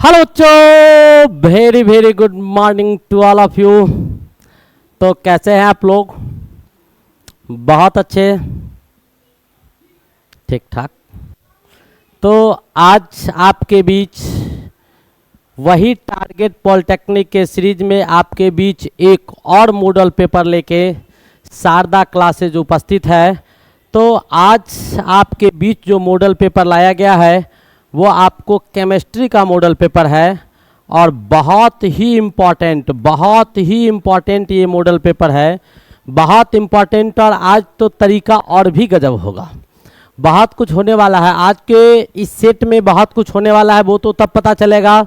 Hello बच्चों, very very good morning to all of you. तो कैसे हैं आप लोग? बहुत अच्छे, ठीक ठाक। तो आज आपके बीच वही टारगेट पॉलिटेक्निक के सीरीज में आपके बीच एक और मॉडल पेपर लेके शारदा क्लासेज उपस्थित है। तो आज आपके बीच जो मॉडल पेपर लाया गया है वो आपको केमिस्ट्री का मॉडल पेपर है और बहुत ही इम्पॉर्टेंट ये मॉडल पेपर है, बहुत इम्पॉर्टेंट। और आज तो तरीका और भी गजब होगा, बहुत कुछ होने वाला है आज के इस सेट में, बहुत कुछ होने वाला है। वो तो तब पता चलेगा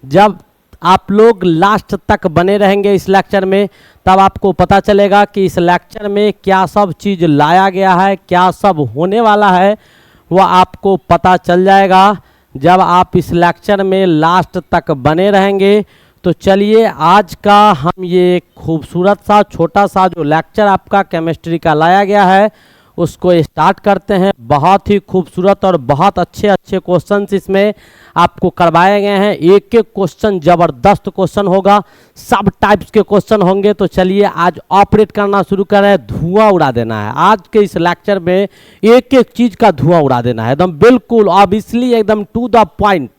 जब आप लोग लास्ट तक बने रहेंगे इस लेक्चर में, तब आपको पता चलेगा कि इस लेक्चर में क्या सब चीज़ लाया गया है, क्या सब होने वाला है, वो आपको पता चल जाएगा जब आप इस लेक्चर में लास्ट तक बने रहेंगे। तो चलिए आज का हम ये खूबसूरत सा छोटा सा जो लेक्चर आपका केमिस्ट्री का लाया गया है उसको स्टार्ट करते हैं। बहुत ही खूबसूरत और बहुत अच्छे अच्छे क्वेश्चंस इसमें आपको करवाए गए हैं। एक एक क्वेश्चन ज़बरदस्त क्वेश्चन होगा, सब टाइप्स के क्वेश्चन होंगे। तो चलिए आज ऑपरेट करना शुरू करें, धुआं उड़ा देना है। आज के इस लेक्चर में एक एक चीज़ का धुआं उड़ा देना है, एकदम बिल्कुल ऑब्वियसली एकदम टू द पॉइंट।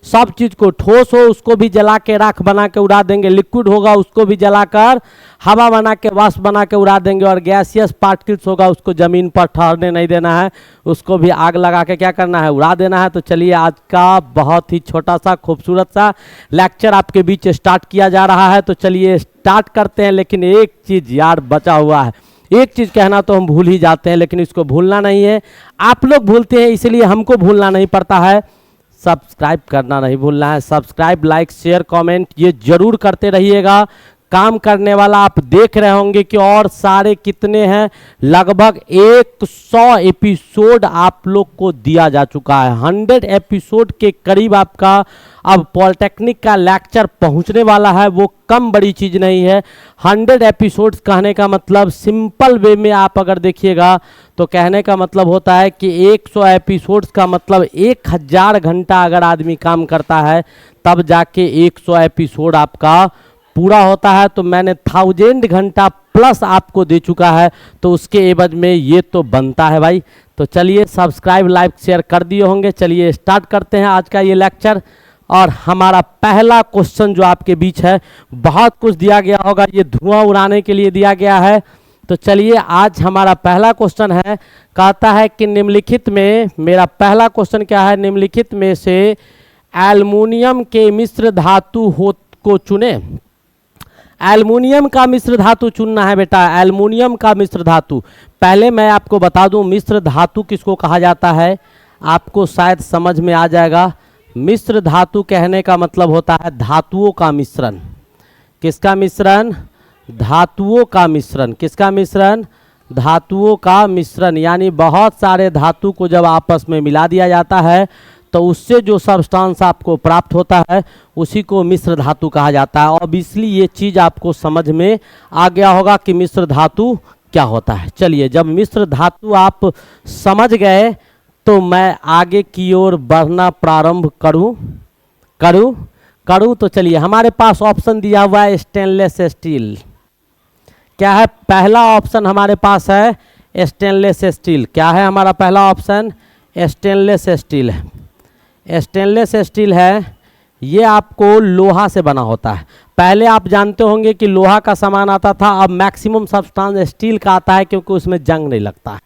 सब चीज़ को ठोस हो उसको भी जला के राख बना के उड़ा देंगे, लिक्विड होगा उसको भी जलाकर हवा बना के वाष्प बना के उड़ा देंगे, और गैसियस पार्टिकल्स होगा उसको ज़मीन पर ठहरने नहीं देना है, उसको भी आग लगा के क्या करना है, उड़ा देना है। तो चलिए आज का बहुत ही छोटा सा खूबसूरत सा लेक्चर आपके बीच स्टार्ट किया जा रहा है। तो चलिए स्टार्ट करते हैं। लेकिन एक चीज़ यार बचा हुआ है, एक चीज़ कहना तो हम भूल ही जाते हैं, लेकिन इसको भूलना नहीं है। आप लोग भूलते हैं इसलिए हमको भूलना नहीं पड़ता है। सब्सक्राइब करना नहीं भूलना है। सब्सक्राइब, लाइक, शेयर, कमेंट ये जरूर करते रहिएगा। काम करने वाला आप देख रहे होंगे कि और सारे कितने हैं, लगभग 100 एपिसोड आप लोग को दिया जा चुका है। 100 एपिसोड के करीब आपका अब पॉलिटेक्निक का लेक्चर पहुंचने वाला है। वो कम बड़ी चीज़ नहीं है। 100 एपिसोड्स कहने का मतलब सिंपल वे में आप अगर देखिएगा तो कहने का मतलब होता है कि 100 एपिसोड्स का मतलब 1000 घंटा अगर आदमी काम करता है तब जाके 100 एपिसोड आपका पूरा होता है। तो मैंने 1000 घंटा प्लस आपको दे चुका है, तो उसके एवज में ये तो बनता है भाई। तो चलिए सब्सक्राइब, लाइक, शेयर कर दिए होंगे। चलिए स्टार्ट करते हैं आज का ये लेक्चर। और हमारा पहला क्वेश्चन जो आपके बीच है, बहुत कुछ दिया गया होगा, ये धुआं उड़ाने के लिए दिया गया है। तो चलिए आज हमारा पहला क्वेश्चन है, कहता है कि निम्नलिखित में, मेरा पहला क्वेश्चन क्या है, निम्नलिखित में से एल्युमिनियम के मिश्र धातु को चुने। एल्युमिनियम का मिश्र धातु चुनना है बेटा, एल्युमिनियम का मिश्र धातु। पहले मैं आपको बता दूं मिश्र धातु किसको कहा जाता है, आपको शायद समझ में आ जाएगा। मिश्र धातु कहने का मतलब होता है धातुओं का मिश्रण। किसका मिश्रण? धातुओं का मिश्रण। किसका मिश्रण? धातुओं का मिश्रण। यानी बहुत सारे धातु को जब आपस में मिला दिया जाता है तो उससे जो सब्सटेंस आपको प्राप्त होता है उसी को मिश्र धातु कहा जाता है। ऑब्वियसली ये चीज़ आपको समझ में आ गया होगा कि मिश्र धातु क्या होता है। चलिए जब मिश्र धातु आप समझ गए तो मैं आगे की ओर बढ़ना प्रारंभ करूं। तो चलिए हमारे पास ऑप्शन दिया हुआ है स्टेनलेस स्टील। क्या है पहला ऑप्शन हमारे पास है? Stainless steel. क्या है हमारा पहला ऑप्शन? स्टेनलेस स्टील है। स्टेनलेस स्टील है, ये आपको लोहा से बना होता है। पहले आप जानते होंगे कि लोहा का सामान आता था, अब मैक्सिमम सब्सटेंस स्टील का आता है क्योंकि उसमें जंग नहीं लगता है।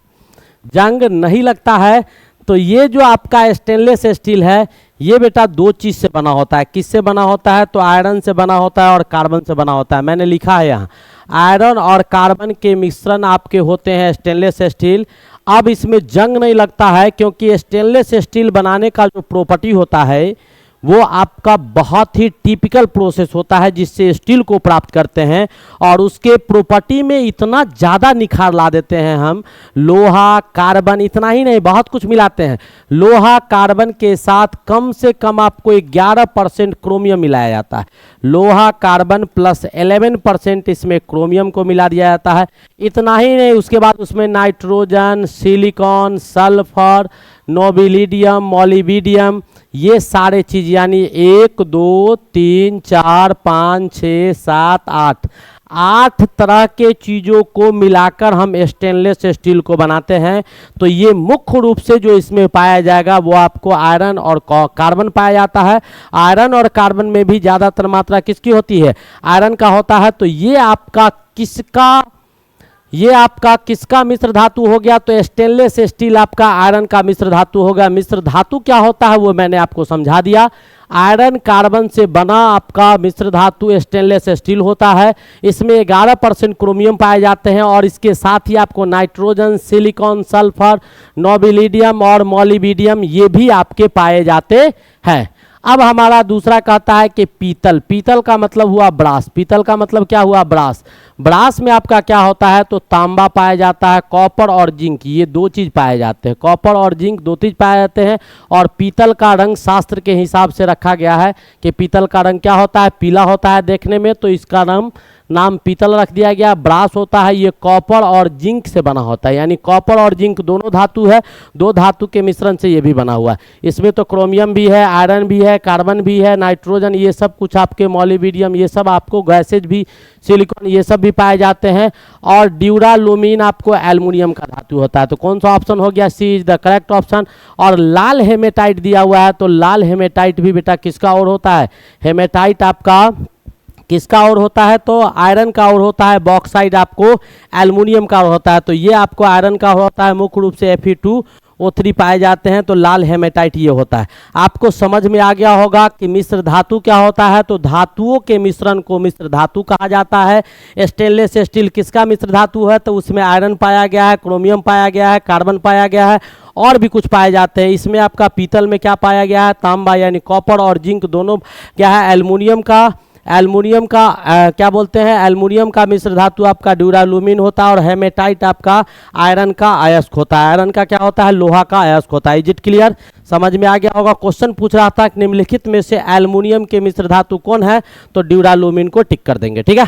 जंग नहीं लगता है तो ये जो आपका स्टेनलेस स्टील है ये बेटा दो चीज़ से बना होता है। किससे बना होता है? तो आयरन से बना होता है और कार्बन से बना होता है। मैंने लिखा है यहाँ, आयरन और कार्बन के मिश्रण आपके होते हैं स्टेनलेस स्टील। अब इसमें जंग नहीं लगता है क्योंकि स्टेनलेस स्टील बनाने का जो प्रॉपर्टी होता है वो आपका बहुत ही टिपिकल प्रोसेस होता है जिससे स्टील को प्राप्त करते हैं, और उसके प्रॉपर्टी में इतना ज़्यादा निखार ला देते हैं हम। लोहा, कार्बन, इतना ही नहीं बहुत कुछ मिलाते हैं। लोहा कार्बन के साथ कम से कम आपको 11% क्रोमियम मिलाया जाता है। लोहा कार्बन प्लस 11% इसमें क्रोमियम को मिला दिया जाता है। इतना ही नहीं, उसके बाद उसमें नाइट्रोजन, सिलिकॉन, सल्फर, नोबिलिडियम, मोलिबिडियम, ये सारे चीज यानी 1 2 3 4 5 6 7 8 8 तरह के चीज़ों को मिलाकर हम स्टेनलेस स्टील को बनाते हैं। तो ये मुख्य रूप से जो इसमें पाया जाएगा वो आपको आयरन और कार्बन पाया जाता है। आयरन और कार्बन में भी ज़्यादातर मात्रा किसकी होती है? आयरन का होता है। तो ये आपका किसका मिश्र धातु हो गया? तो स्टेनलेस स्टील आपका आयरन का मिश्र धातु हो गया। मिश्र धातु क्या होता है वो मैंने आपको समझा दिया। आयरन कार्बन से बना आपका मिश्र धातु स्टेनलेस स्टील होता है। इसमें 11% क्रोमियम पाए जाते हैं और इसके साथ ही आपको नाइट्रोजन, सिलिकॉन, सल्फर, नोबिलिडियम और मोलिब्डेनम ये भी आपके पाए जाते हैं। अब हमारा दूसरा कहता है कि पीतल। पीतल का मतलब हुआ ब्रास। पीतल का मतलब क्या हुआ? ब्रास। ब्रास में आपका क्या होता है? तो तांबा पाया जाता है, कॉपर और जिंक, ये 2 चीज़ पाए जाते हैं। कॉपर और जिंक 2 चीज़ पाए जाते हैं। और पीतल का रंग शास्त्र के हिसाब से रखा गया है कि पीतल का रंग क्या होता है? पीला होता है देखने में, तो इसका नाम पीतल रख दिया गया। ब्रास होता है ये कॉपर और जिंक से बना होता है, यानी कॉपर और जिंक दोनों धातु है, 2 धातु के मिश्रण से ये भी बना हुआ है। इसमें तो क्रोमियम भी है, आयरन भी है, कार्बन भी है, नाइट्रोजन, ये सब कुछ आपके मोलिब्डेनम, ये सब आपको गैसेज भी, सिलिकॉन, ये सब भी पाए जाते हैं। और ड्यूरालुमीन आपको एल्युमिनियम का धातु होता है। तो कौन सा ऑप्शन हो गया? सी इज द करेक्ट ऑप्शन। और लाल हेमेटाइट दिया हुआ है, तो लाल हेमेटाइट भी बेटा किसका और होता है? हेमेटाइट आपका किसका और होता है? तो आयरन का और होता है। बॉक्साइड आपको एल्युमिनियम का और होता है। तो ये आपको आयरन का होता है, मुख्य रूप से Fe2O3 पाए जाते हैं। तो लाल हेमेटाइट ये होता है। आपको समझ में आ गया होगा कि मिश्र धातु क्या होता है। तो धातुओं के मिश्रण को मिश्र धातु कहा जाता है। स्टेनलेस स्टील किसका मिश्र धातु है? तो उसमें आयरन पाया गया है, क्रोमियम पाया गया है, कार्बन पाया गया है और भी कुछ पाए जाते हैं। इसमें आपका पीतल में क्या पाया गया है? तांबा यानी कॉपर और जिंक दोनों क्या है? एल्युमिनियम का क्या बोलते हैं? एल्युमिनियम का मिश्र धातु आपका ड्यूरालुमीन होता है। और हेमेटाइट आपका आयरन का अयस्क होता है। आयरन का क्या होता है? लोहा का अयस्क होता है। Is it clear? समझ में आ गया होगा। क्वेश्चन पूछ रहा था कि निम्नलिखित में से एल्युमिनियम के मिश्र धातु कौन है? तो ड्यूरालुमीन को टिक कर देंगे। ठीक है,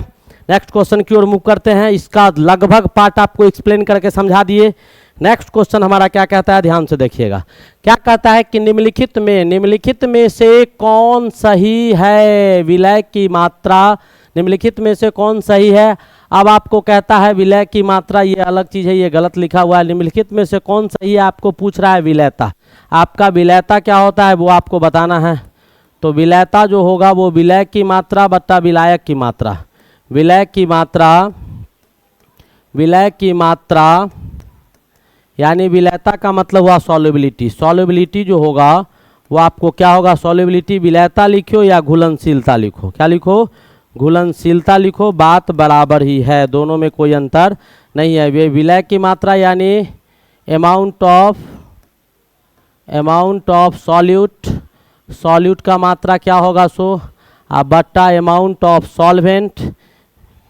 नेक्स्ट क्वेश्चन की ओर मूव करते हैं। इसका लगभग पार्ट आपको एक्सप्लेन करके समझा दिए। नेक्स्ट क्वेश्चन हमारा क्या कहता है? ध्यान से देखिएगा। क्या कहता है कि निम्नलिखित में से कौन सही है? विलय की मात्रा निम्नलिखित में से कौन सही है? अब आपको कहता है विलय की मात्रा, ये अलग चीज़ है, ये गलत लिखा हुआ है। निम्नलिखित में से कौन सही है आपको पूछ रहा है। विलयता, आपका विलयता क्या होता है वो आपको बताना है। तो विलयता जो होगा वो विलय की मात्रा बटा विलायक की मात्रा। विलय की मात्रा यानी विलयता का मतलब हुआ सॉल्युबिलिटी। सॉल्युबिलिटी जो होगा वो आपको क्या होगा? सॉल्युबिलिटी। विलयता लिखो या घुलनशीलता लिखो। क्या लिखो? घुलनशीलता लिखो। बात बराबर ही है, दोनों में कोई अंतर नहीं है। वे विलय की मात्रा यानी अमाउंट ऑफ सॉल्यूट का मात्रा क्या होगा? सो बट्टा अमाउंट ऑफ सॉल्वेंट।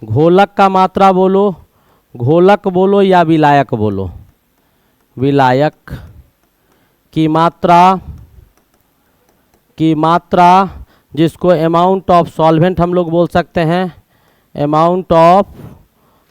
घोलक का मात्रा बोलो, घोलक बोलो या विलायक बोलो। विलायक की मात्रा जिसको अमाउंट ऑफ सॉल्वेंट हम लोग बोल सकते हैं। अमाउंट ऑफ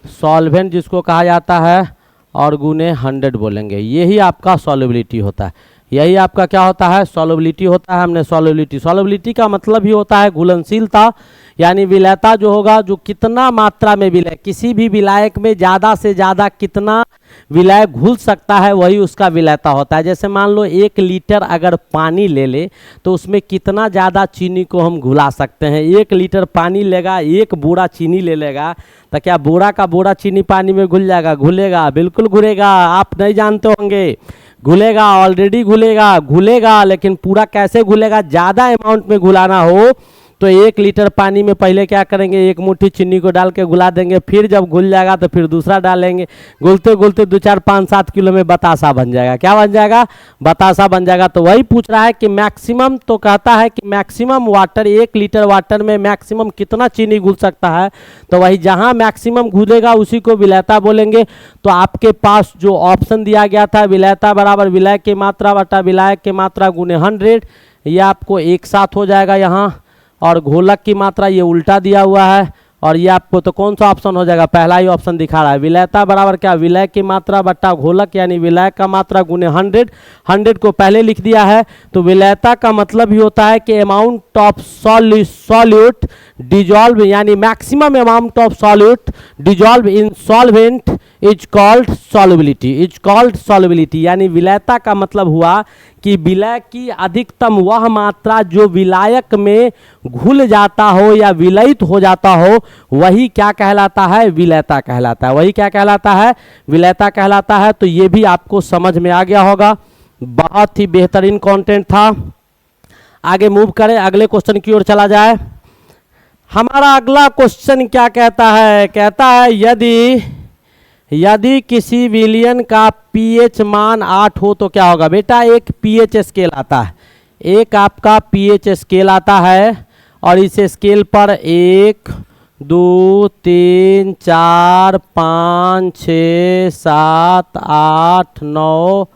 सॉल्वेंट जिसको कहा जाता है और गुने 100 बोलेंगे। यही आपका सॉल्युबिलिटी होता है। यही आपका क्या होता है? सॉल्युबिलिटी होता है। हमने सॉल्युबिलिटी का मतलब ही होता है घुलनशीलता, यानी विलयता जो होगा, जो कितना मात्रा में विलय, किसी भी विलायक में ज़्यादा से ज़्यादा कितना विलय घुल सकता है वही उसका विलयता होता है। जैसे मान लो 1 लीटर अगर पानी ले ले तो उसमें कितना ज़्यादा चीनी को हम घुला सकते हैं। 1 लीटर पानी लेगा, 1 बोरा चीनी ले लेगा, तो क्या बोरा का बोरा चीनी पानी में घुल जाएगा? घुलेगा, बिल्कुल घुलेगा। आप नहीं जानते होंगे, घुलेगा, ऑलरेडी घुलेगा, लेकिन पूरा कैसे घुलेगा? ज़्यादा अमाउंट में घुलाना हो तो 1 लीटर पानी में पहले क्या करेंगे? 1 मुट्ठी चीनी को डाल के घुला देंगे, फिर जब घुल जाएगा तो फिर दूसरा डालेंगे। घुलते 2, 4, 5, 7 किलो में बतासा बन जाएगा। क्या बन जाएगा? बतासा बन जाएगा। तो वही पूछ रहा है कि मैक्सिमम, तो कहता है कि मैक्सिमम वाटर, 1 लीटर वाटर में मैक्सिमम कितना चीनी घुल सकता है। तो वही जहाँ मैक्सिमम घुलेगा उसी को विलयता बोलेंगे। तो आपके पास जो ऑप्शन दिया गया था विलयता बराबर विलय की मात्रा बटा विलायक की मात्रा गुने 100, ये आपको एक साथ हो जाएगा यहाँ। और घोलक की मात्रा ये उल्टा दिया हुआ है, और ये आपको तो कौन सा ऑप्शन हो जाएगा, पहला ही ऑप्शन दिखा रहा है। विलयता बराबर क्या, विलय की मात्रा बट्टा घोलक, यानी विलय का मात्रा गुने 100, 100 को पहले लिख दिया है। तो विलयता का मतलब ही होता है कि अमाउंट ऑफ सॉल्यूट डिजॉल्व, यानी maximum amount of solute dissolve in solvent is called solubility, is called solubility. यानी विलयता का मतलब हुआ कि विलय की अधिकतम वह मात्रा जो विलायक में घुल जाता हो या विलयित हो जाता हो, वही क्या कहलाता है, विलयता कहलाता है। वही क्या कहलाता है, विलयता कहलाता है। तो ये भी आपको समझ में आ गया होगा। बहुत ही बेहतरीन कंटेंट था। आगे मूव करें, अगले क्वेश्चन की ओर चला जाए। हमारा अगला क्वेश्चन क्या कहता है, कहता है यदि किसी विलयन का पीएच मान 8 हो तो क्या होगा। बेटा एक पीएच स्केल आता है, एक आपका पीएच स्केल आता है और इस स्केल पर 1 2 3 4 5 6 7 8 9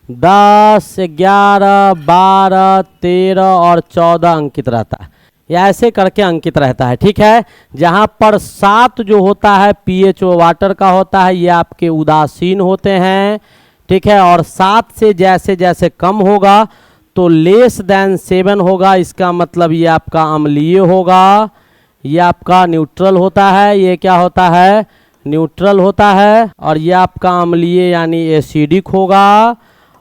10 11 12 13 और 14 अंकित रहता है, या ऐसे करके अंकित रहता है। ठीक है, जहाँ पर 7 जो होता है पीएच वो वाटर का होता है, ये आपके उदासीन होते हैं। ठीक है, और 7 से जैसे जैसे कम होगा तो लेस देन 7 होगा, इसका मतलब ये आपका अम्लीय होगा, ये आपका न्यूट्रल होता है। ये क्या होता है, न्यूट्रल होता है। और ये आपका अम्लीय यानी एसिडिक होगा।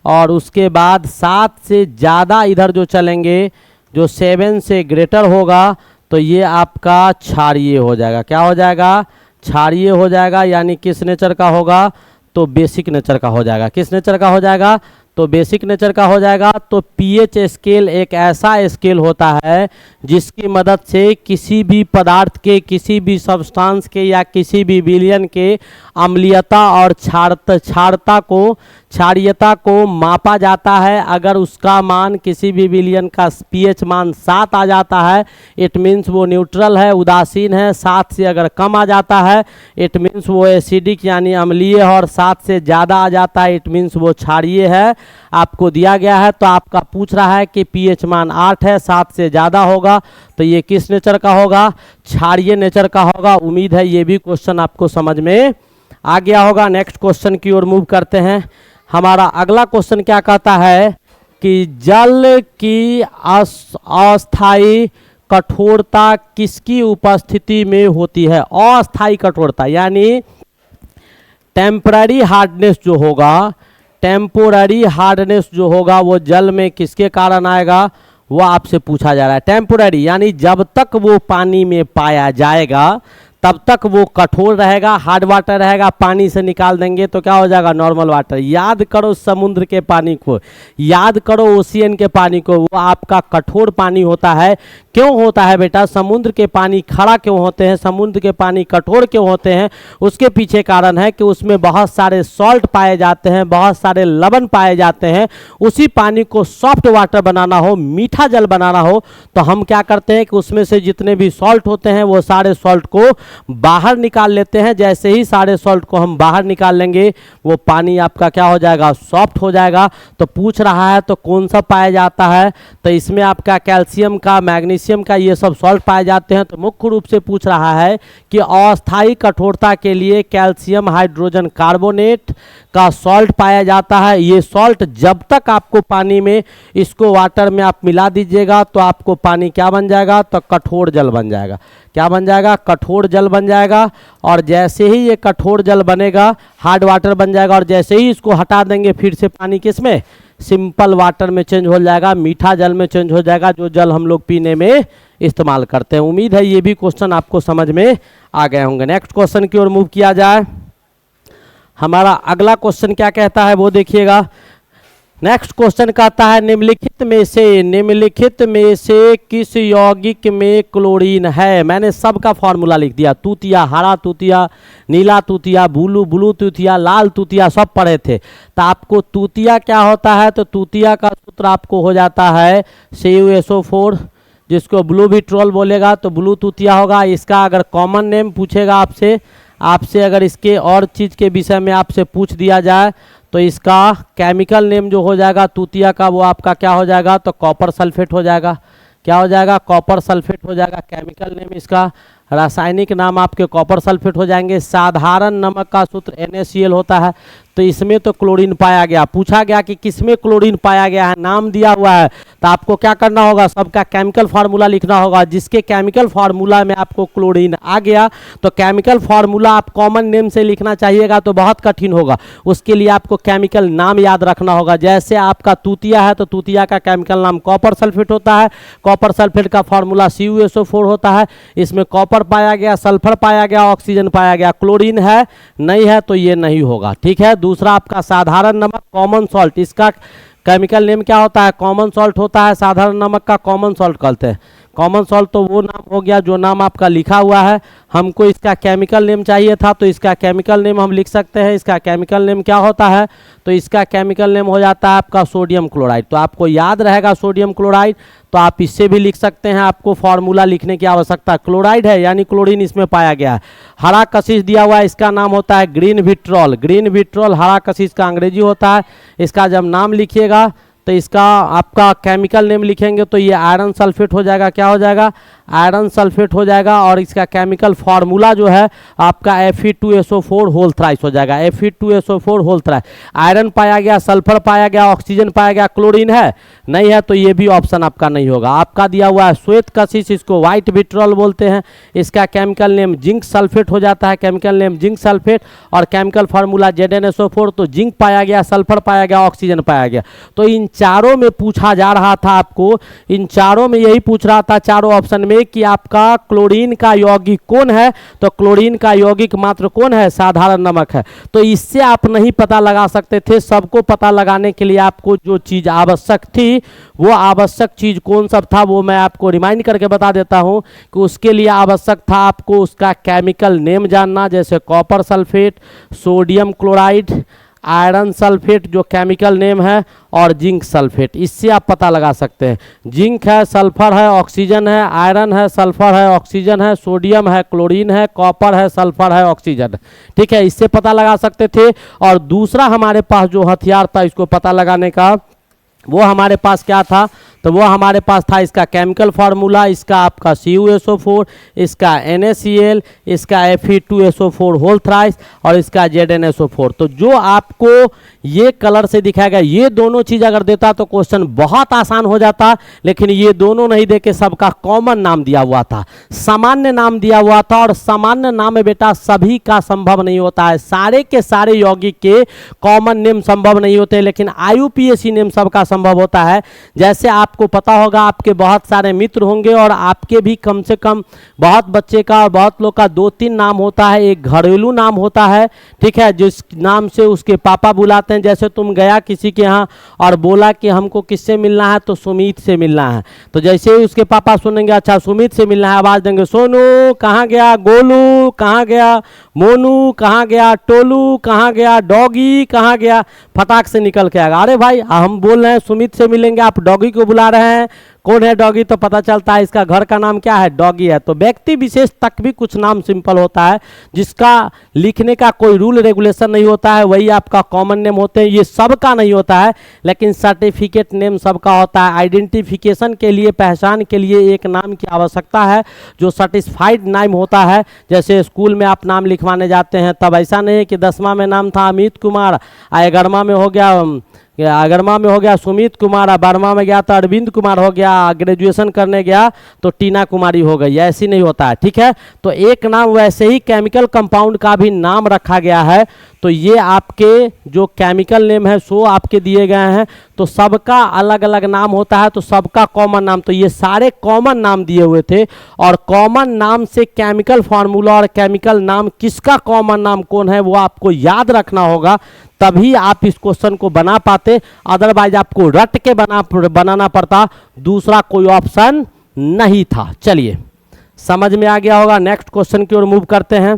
और उसके बाद 7 से ज़्यादा इधर जो चलेंगे, जो 7 से ग्रेटर होगा, तो ये आपका क्षारीय हो जाएगा। क्या हो जाएगा, क्षारीय हो जाएगा। यानी किस नेचर का होगा, तो बेसिक नेचर का हो जाएगा। किस नेचर का हो जाएगा, तो बेसिक नेचर का हो जाएगा। तो पीएच स्केल एक ऐसा स्केल होता है जिसकी मदद से किसी भी पदार्थ के, किसी भी सब्सटेंस के या किसी भी विलयन के अम्लीयता और क्षारीयता को मापा जाता है। अगर उसका मान, किसी भी विलयन का पीएच मान 7 आ जाता है, इट मीन्स वो न्यूट्रल है, उदासीन है। 7 से अगर कम आ जाता है, इट मीन्स वो एसिडिक यानी अम्लीय है। और 7 से ज़्यादा आ जाता है, इट मीन्स वो क्षारीय है। आपको दिया गया है, तो आपका पूछ रहा है कि पीएच मान 8 है, 7 से ज़्यादा होगा, तो ये किस नेचर का होगा, क्षारीय नेचर का होगा। उम्मीद है ये भी क्वेश्चन आपको समझ में आ गया होगा। नेक्स्ट क्वेश्चन की ओर मूव करते हैं। हमारा अगला क्वेश्चन क्या कहता है कि जल की अस्थायी कठोरता किसकी उपस्थिति में होती है। अस्थायी कठोरता यानी टेम्पररी हार्डनेस जो होगा, टेम्पोररी हार्डनेस जो होगा वो जल में किसके कारण आएगा, वो आपसे पूछा जा रहा है। टेम्पोररी यानी जब तक वो पानी में पाया जाएगा तब तक वो कठोर रहेगा, हार्ड वाटर रहेगा। पानी से निकाल देंगे तो क्या हो जाएगा, नॉर्मल वाटर। याद करो समुद्र के पानी को, याद करो ओशियन के पानी को, वो आपका कठोर पानी होता है। क्यों होता है बेटा, समुद्र के पानी खड़ा क्यों होते हैं, समुद्र के पानी कठोर क्यों होते हैं, उसके पीछे कारण है कि उसमें बहुत सारे सॉल्ट पाए जाते हैं, बहुत सारे लवण पाए जाते हैं। उसी पानी को सॉफ्ट वाटर बनाना हो, मीठा जल बनाना हो, तो हम क्या करते हैं कि उसमें से जितने भी सॉल्ट होते हैं वो सारे सॉल्ट को बाहर निकाल लेते हैं। जैसे ही सारे सॉल्ट को हम बाहर निकाल लेंगे, वो पानी आपका क्या हो जाएगा, सॉफ्ट हो जाएगा। तो पूछ रहा है तो कौन सा पाया जाता है, तो इसमें आपका कैल्शियम का, मैग्नीशियम का, ये सब सॉल्ट पाए जाते हैं। तो मुख्य रूप से पूछ रहा है कि अस्थायी कठोरता के लिए कैल्शियम हाइड्रोजन कार्बोनेट का सॉल्ट पाया जाता है। ये सॉल्ट जब तक आपको पानी में, इसको वाटर में आप मिला दीजिएगा तो आपको पानी क्या बन जाएगा, तो कठोर जल बन जाएगा। क्या बन जाएगा, कठोर जल बन जाएगा। और जैसे ही ये कठोर जल बनेगा, हार्ड वाटर बन जाएगा। और जैसे ही इसको हटा देंगे, फिर से पानी किस में, सिंपल वाटर में चेंज हो जाएगा, मीठा जल में चेंज हो जाएगा, जो जल हम लोग पीने में इस्तेमाल करते हैं। उम्मीद है ये भी क्वेश्चन आपको समझ में आ गए होंगे। नेक्स्ट क्वेश्चन की ओर मूव किया जाए। हमारा अगला क्वेश्चन क्या कहता है वो देखिएगा। नेक्स्ट क्वेश्चन कहता है निम्नलिखित में से किस यौगिक में क्लोरीन है। मैंने सबका फॉर्मूला लिख दिया, तूतिया, हरा तूतिया, नीला तूतिया, ब्लू तूतिया, लाल तूतिया, सब पढ़े थे। तो आपको तूतिया क्या होता है, तो तूतिया का सूत्र आपको हो जाता है CuSO4, जिसको ब्लू विट्रोल बोलेगा तो ब्लू तूतिया होगा। इसका अगर कॉमन नेम पूछेगा आपसे अगर इसके और चीज़ के विषय में आपसे पूछ दिया जाए तो इसका केमिकल नेम जो हो जाएगा तूतिया का, वो आपका क्या हो जाएगा, तो कॉपर सल्फेट हो जाएगा। क्या हो जाएगा, कॉपर सल्फेट हो जाएगा केमिकल नेम इसका। रासायनिक नाम आपके कॉपर सल्फेट हो जाएंगे। साधारण नमक का सूत्र NaCl होता है, तो इसमें तो क्लोरीन पाया गया। पूछा गया कि किसमें क्लोरीन पाया गया है, नाम दिया हुआ है, तो आपको क्या करना होगा, सबका केमिकल फार्मूला लिखना होगा। जिसके केमिकल फार्मूला में आपको क्लोरीन आ गया तो केमिकल फार्मूला आप कॉमन नेम से लिखना चाहिएगा तो बहुत कठिन होगा। उसके लिए आपको केमिकल नाम याद रखना होगा। जैसे आपका तूतिया है तो तूतिया का केमिकल नाम कॉपर सल्फेट होता है। कॉपर सल्फेट का फार्मूला CuSO4 होता है। इसमें कॉपर पाया गया, सल्फर पाया गया, ऑक्सीजन पाया गया, क्लोरीन है नहीं है तो ये नहीं होगा। ठीक है। दूसरा आपका साधारण नमक कॉमन सॉल्ट, इसका केमिकल नेम क्या होता है, कॉमन सॉल्ट होता है। साधारण नमक का कॉमन सॉल्ट कहते हैं। कॉमन सॉल्ट तो वो नाम हो गया जो नाम आपका लिखा हुआ है। हमको इसका केमिकल नेम चाहिए था तो इसका केमिकल नेम हम लिख सकते हैं। इसका केमिकल नेम क्या होता है, तो इसका केमिकल नेम हो जाता है आपका सोडियम क्लोराइड। तो आपको याद रहेगा सोडियम क्लोराइड, तो आप इससे भी लिख सकते हैं। आपको फार्मूला लिखने की आवश्यकता, क्लोराइड है यानी क्लोरीन इसमें पाया गया है। हरा कशिश दिया हुआ है, इसका नाम होता है ग्रीन विट्रॉल। ग्रीन विट्रॉल हरा कशिश का अंग्रेजी होता है। इसका जब नाम लिखिएगा तो इसका आपका केमिकल नेम लिखेंगे तो ये आयरन सल्फेट हो जाएगा। क्या हो जाएगा, आयरन सल्फेट हो जाएगा। और इसका केमिकल फार्मूला जो है आपका Fe2SO4 होल थ्राइस हो जाएगा। Fe2SO4 whole thrice. आयरन पाया गया, सल्फर पाया गया, ऑक्सीजन पाया गया, क्लोरीन है नहीं है तो ये भी ऑप्शन आपका नहीं होगा। आपका दिया हुआ है श्वेत कशिश, इसको व्हाइट विट्रॉल बोलते हैं। इसका केमिकल नेम जिंक सल्फेट हो जाता है। केमिकल नेम जिंक सल्फेट और केमिकल फार्मूला ZnSO4। तो जिंक पाया गया, सल्फर पाया गया, ऑक्सीजन पाया गया। तो इन चारों में पूछा जा रहा था आपको, इन चारों में यही पूछ रहा था चारों ऑप्शन में कि आपका क्लोरीन का यौगिक कौन है, तो क्लोरीन का यौगिक मात्र कौन है, साधारण नमक है। तो इससे आप नहीं पता लगा सकते थे। सबको पता लगाने के लिए आपको जो चीज आवश्यक थी वो आवश्यक चीज कौन सा था वो मैं आपको रिमाइंड करके बता देता हूं कि उसके लिए आवश्यक था आपको उसका केमिकल नेम जानना, जैसे copper sulphate, sodium chloride, iron sulphate जो केमिकल नेम है, और जिंक सल्फेट। इससे आप पता लगा सकते हैं। जिंक है, सल्फर है, ऑक्सीजन है, आयरन है, सल्फर है, ऑक्सीजन है, सोडियम है, क्लोरीन है, कॉपर है, सल्फर है, ऑक्सीजन। ठीक है, इससे पता लगा सकते थे। और दूसरा हमारे पास जो हथियार था इसको पता लगाने का, वो हमारे पास क्या था, तो वो हमारे पास था इसका केमिकल फार्मूला, इसका आपका CuSO4, इसका NaCl, इसका Fe2SO4 होल थ्राइस और इसका ZnSO4। तो जो आपको ये कलर से दिखाया गया, ये दोनों चीज अगर देता तो क्वेश्चन बहुत आसान हो जाता, लेकिन ये दोनों नहीं देके सबका कॉमन नाम दिया हुआ था, सामान्य नाम दिया हुआ था। और सामान्य नाम में बेटा सभी का संभव नहीं होता है, सारे के सारे यौगिक के कॉमन नेम संभव नहीं होते, लेकिन IUPAC नेम सबका संभव होता है। जैसे आपको पता होगा आपके बहुत सारे मित्र होंगे और आपके भी कम से कम बहुत बच्चे का और बहुत लोग का 2-3 नाम होता है। एक घरेलू नाम होता है, ठीक है, जिस नाम से उसके पापा बुलाते हैं। जैसे तुम गया किसी के यहाँ और बोला कि हमको किससे मिलना है, तो सुमित से मिलना है, तो जैसे ही उसके पापा सुनेंगे अच्छा सुमित से मिलना है, आवाज देंगे सोनू कहाँ गया, गोलू कहाँ गया, मोनू कहाँ गया, टोलू कहाँ गया, डॉगी कहाँ गया, फटाक से निकल के आएगा। अरे भाई हम बोल रहे हैं सुमित से मिलेंगे, आप डॉगी को बुला रहे हैं, कौन है डॉगी, तो पता चलता है इसका घर का नाम क्या है, डॉगी है। तो व्यक्ति विशेष तक भी कुछ नाम सिंपल होता है जिसका लिखने का कोई रूल रेगुलेशन नहीं होता है, वही आपका कॉमन नेम होते हैं। ये सबका नहीं होता है, लेकिन सर्टिफिकेट नेम सबका होता है। आइडेंटिफिकेशन के लिए, पहचान के लिए एक नाम की आवश्यकता है जो सर्टिफाइड नाम होता है। जैसे स्कूल में आप नाम लिखवाने जाते हैं तब ऐसा नहीं है कि 10वां में नाम था अमित कुमार, 11वां में हो गया 11वां में हो गया सुमित कुमार, 12वां में गया तो अरविंद कुमार हो गया, ग्रेजुएशन करने गया तो टीना कुमारी हो गई, ऐसी नहीं होता है। ठीक है, तो एक नाम वैसे ही केमिकल कंपाउंड का भी नाम रखा गया है। तो ये आपके जो केमिकल नेम है सो आपके दिए गए हैं, तो सबका अलग अलग नाम होता है, तो सबका कॉमन नाम, तो ये सारे कॉमन नाम दिए हुए थे। और कॉमन नाम से केमिकल फार्मूला और केमिकल नाम किसका कॉमन नाम कौन है वो आपको याद रखना होगा, तभी आप इस क्वेश्चन को बना पाते। अदरवाइज आपको रट के बनाना पड़ता, दूसरा कोई ऑप्शन नहीं था। चलिए समझ में आ गया होगा। नेक्स्ट क्वेश्चन की ओर मूव करते हैं।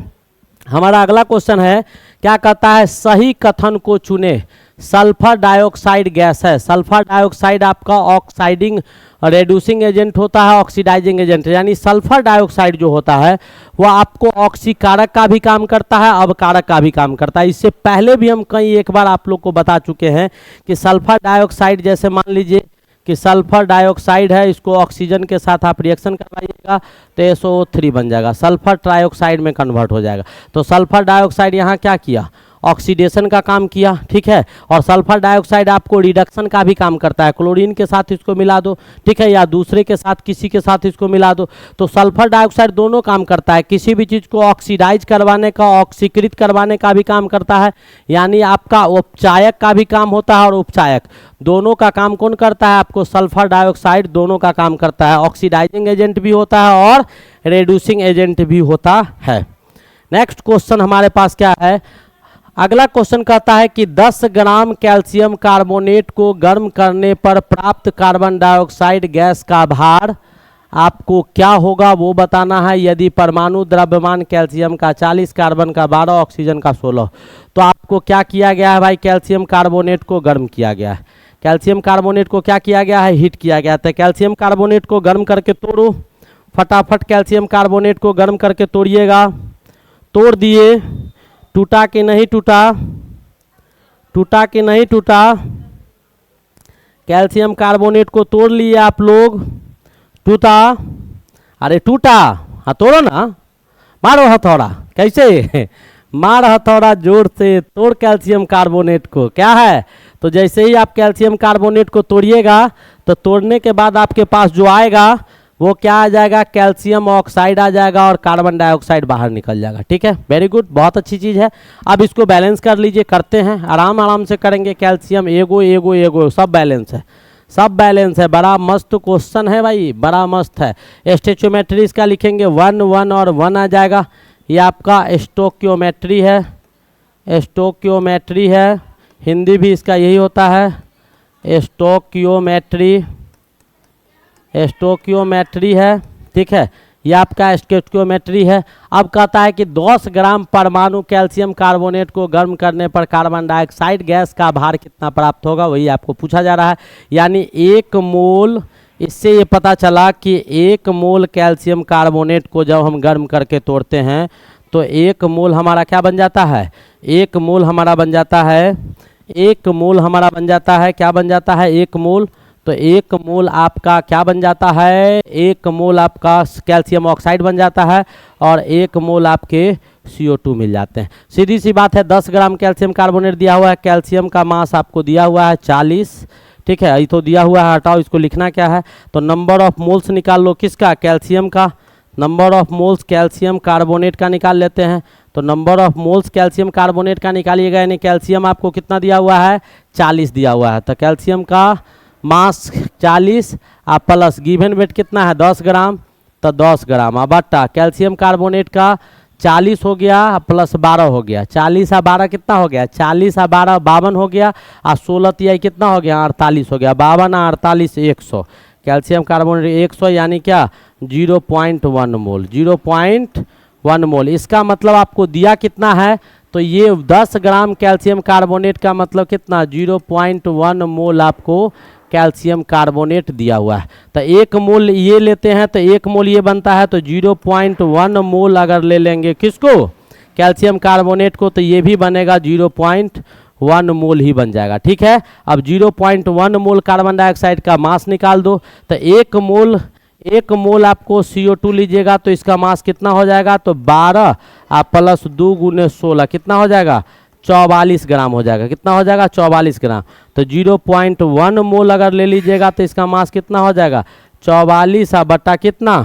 हमारा अगला क्वेश्चन है, क्या कहता है, सही कथन को चुने। सल्फर डाइऑक्साइड गैस है। सल्फर डाइऑक्साइड आपका ऑक्साइडिंग रेड्यूसिंग एजेंट होता है, ऑक्सीडाइजिंग एजेंट, यानी सल्फर डाइऑक्साइड जो होता है वह आपको ऑक्सीकारक का भी काम करता है, अवकारक का भी काम करता है। इससे पहले भी हम कई एक बार आप लोग को बता चुके हैं कि सल्फर डाइऑक्साइड, जैसे मान लीजिए कि सल्फर डाइऑक्साइड है, इसको ऑक्सीजन के साथ आप रिएक्शन करवाइएगा तो SO3 बन जाएगा, सल्फर ट्राइऑक्साइड में कन्वर्ट हो जाएगा। तो सल्फर डाइऑक्साइड यहाँ क्या किया, ऑक्सीडेशन का काम किया, ठीक है। और सल्फर डाइऑक्साइड आपको रिडक्शन का भी काम करता है, क्लोरीन के साथ इसको मिला दो, ठीक है, या दूसरे के साथ किसी के साथ इसको मिला दो, तो सल्फर डाइऑक्साइड दोनों काम करता है, किसी भी चीज़ को ऑक्सीडाइज करवाने का, ऑक्सीकृत करवाने का भी काम करता है, यानी आपका उपचायक का भी काम होता है और उपचायक दोनों का काम कौन करता है, आपको सल्फर डाइऑक्साइड दोनों का काम करता है, ऑक्सीडाइजिंग एजेंट भी होता है और रिड्यूसिंग एजेंट भी होता है। नेक्स्ट क्वेश्चन हमारे पास क्या है, अगला क्वेश्चन कहता है कि 10 ग्राम कैल्शियम कार्बोनेट को गर्म करने पर प्राप्त कार्बन डाइऑक्साइड गैस का भार आपको क्या होगा वो बताना है। यदि परमाणु द्रव्यमान कैल्शियम का 40, कार्बन का 12, ऑक्सीजन का 16, तो आपको क्या किया गया है भाई, कैल्शियम कार्बोनेट को गर्म किया गया है। कैल्शियम कार्बोनेट को क्या किया गया है, हीट किया गया। तो कैल्शियम कार्बोनेट को गर्म करके तोड़ो, फटाफट कैल्शियम कार्बोनेट को गर्म करके तोड़िएगा। तोड़ दिए, टूटा कि नहीं टूटा, टूटा कि नहीं टूटा, कैल्शियम कार्बोनेट को तोड़ लिए आप लोग, टूटा, अरे टूटा, हाँ तोड़ो ना, मारो हथौड़ा, कैसे मार हथौड़ा जोर से, तोड़ कैल्शियम कार्बोनेट को। क्या है, तो जैसे ही आप कैल्शियम कार्बोनेट को तोड़िएगा तो तोड़ने के बाद आपके पास जो आएगा वो क्या आ जाएगा, कैल्शियम ऑक्साइड आ जाएगा और कार्बन डाइऑक्साइड बाहर निकल जाएगा। ठीक है, वेरी गुड, बहुत अच्छी चीज़ है। अब इसको बैलेंस कर लीजिए, करते हैं, आराम आराम से करेंगे। कैल्शियम एगो एगो एगो सब बैलेंस है, सब बैलेंस है। बड़ा मस्त क्वेश्चन है भाई, बड़ा मस्त है। स्टेचोमेट्री इसका लिखेंगे 1 1 और 1 आ जाएगा। ये आपका स्टोक्योमेट्री है, स्टोक्योमेट्री है, हिंदी भी इसका यही होता है, स्टोक्योमेट्री, स्टोक्योमेट्री है। ठीक है, ये आपका स्टोक्योमेट्री है। अब कहता है कि 10 ग्राम परमाणु कैल्शियम कार्बोनेट को गर्म करने पर कार्बन डाइऑक्साइड गैस का भार कितना प्राप्त होगा, वही आपको पूछा जा रहा है। यानी 1 मोल, इससे ये पता चला कि 1 मोल कैल्शियम कार्बोनेट को जब हम गर्म करके तोड़ते हैं तो 1 मोल हमारा क्या बन जाता है, 1 मोल हमारा बन जाता है, 1 मोल हमारा बन जाता है, क्या बन जाता है, 1 मोल। तो 1 मोल आपका क्या बन जाता है, 1 मोल आपका कैल्शियम ऑक्साइड बन जाता है और 1 मोल आपके CO2 मिल जाते हैं। सीधी सी बात है, 10 ग्राम कैल्शियम कार्बोनेट दिया हुआ है, कैल्शियम का मास आपको दिया हुआ है 40। ठीक है, ये तो दिया हुआ है, हटाओ, इसको लिखना क्या है, तो नंबर ऑफ मोल्स निकाल लो, किसका, कैल्शियम का। Number of moles calcium carbonate का निकाल लेते हैं, तो number of moles calcium carbonate का निकालिएगा। यानी कैल्शियम आपको कितना दिया हुआ है, 40 दिया हुआ है, तो कैल्शियम का मास 40 आप प्लस गिवन वेट कितना है 10 ग्राम, तो 10 ग्राम। अब बट्टा कैल्शियम कार्बोनेट का 40 हो गया प्लस 12 हो गया, 40 और 12 कितना हो गया, 40 और 12 52 हो गया, और 16 तिहाई कितना हो गया, 48 हो गया, 52 और 48 100। कैल्शियम कार्बोनेट 100 यानी क्या 0.1 मोल, 0.1 मोल। इसका मतलब आपको दिया कितना है, तो ये 10 ग्राम कैल्शियम कार्बोनेट का मतलब कितना, 0.1 मोल आपको कैल्शियम कार्बोनेट दिया हुआ है। तो 1 मोल ये लेते हैं तो 1 मोल ये बनता है, तो 0.1 मोल अगर ले लेंगे किसको, कैल्शियम कार्बोनेट को, तो ये भी बनेगा 0.1 मोल ही बन जाएगा। ठीक है, अब 0.1 मोल कार्बन डाइऑक्साइड का मास निकाल दो, तो 1 मोल आपको CO2 लीजिएगा तो इसका मास कितना हो जाएगा, तो 12 प्लस 2 गुने 16 कितना हो जाएगा, 44 ग्राम हो जाएगा। कितना हो जाएगा, 44 ग्राम। तो 0.1 मोल अगर ले लीजिएगा तो इसका मास कितना हो जाएगा, 44 बटा कितना,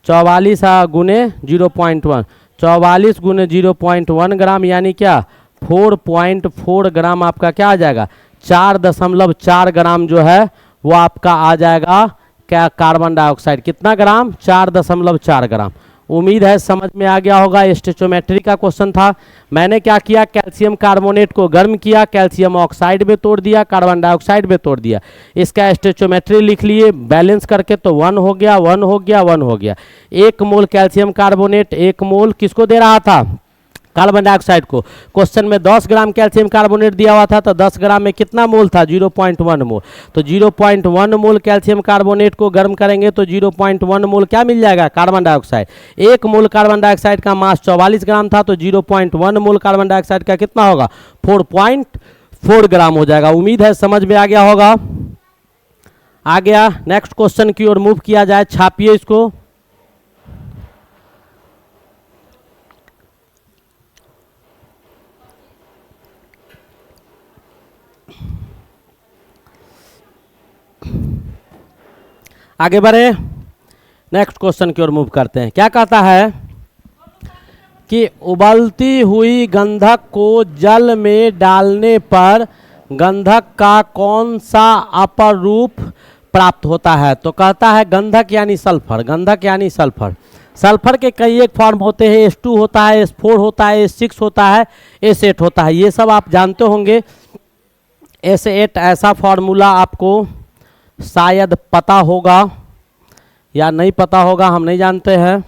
44 गुने 0.1, 44 गुने 0.1 ग्राम, यानी क्या 4.4 ग्राम आपका क्या आ जाएगा, 4.4 ग्राम जो है वो आपका आ जाएगा क्या, कार्बन डाइऑक्साइड। कितना ग्राम, 4.4 ग्राम। उम्मीद है समझ में आ गया होगा। स्टेचोमेट्री का क्वेश्चन था। मैंने क्या किया, कैल्शियम कार्बोनेट को गर्म किया, कैल्शियम ऑक्साइड में तोड़ दिया, कार्बन डाइऑक्साइड में तोड़ दिया, इसका स्टेचोमेट्री लिख लिए बैलेंस करके, तो 1 हो गया 1 हो गया 1 हो गया। 1 मोल कैल्शियम कार्बोनेट 1 मोल किसको दे रहा था, कार्बन डाइऑक्साइड को। क्वेश्चन में 10 ग्राम कैल्शियम कार्बोनेट दिया हुआ था, तो 10 ग्राम में कितना मोल था, 0.1 मोल। तो 0.1 मोल कैल्शियम कार्बोनेट को गर्म करेंगे तो 0.1 मोल क्या मिल जाएगा, carbon dioxide. 1 mole carbon dioxide का मास 44 ग्राम था, तो 0.1 मोल कार्बन डाइऑक्साइड का कितना होगा, 4.4 ग्राम हो जाएगा। उम्मीद है समझ में आ गया होगा। आ गया। नेक्स्ट क्वेश्चन की ओर मूव किया जाए, छापिए इसको। आगे बढ़े, नेक्स्ट क्वेश्चन की ओर मूव करते हैं। क्या कहता है कि उबलती हुई गंधक को जल में डालने पर गंधक का कौन सा अपर रूप प्राप्त होता है? तो कहता है गंधक यानी सल्फर, गंधक यानी सल्फर। सल्फर के कई एक फॉर्म होते हैं, H2 होता है, H4 होता है, H6 होता है, S8 होता है, ये सब आप जानते होंगे। S8 ऐसा फॉर्मूला आपको शायद पता होगा या नहीं पता होगा, हम नहीं जानते हैं।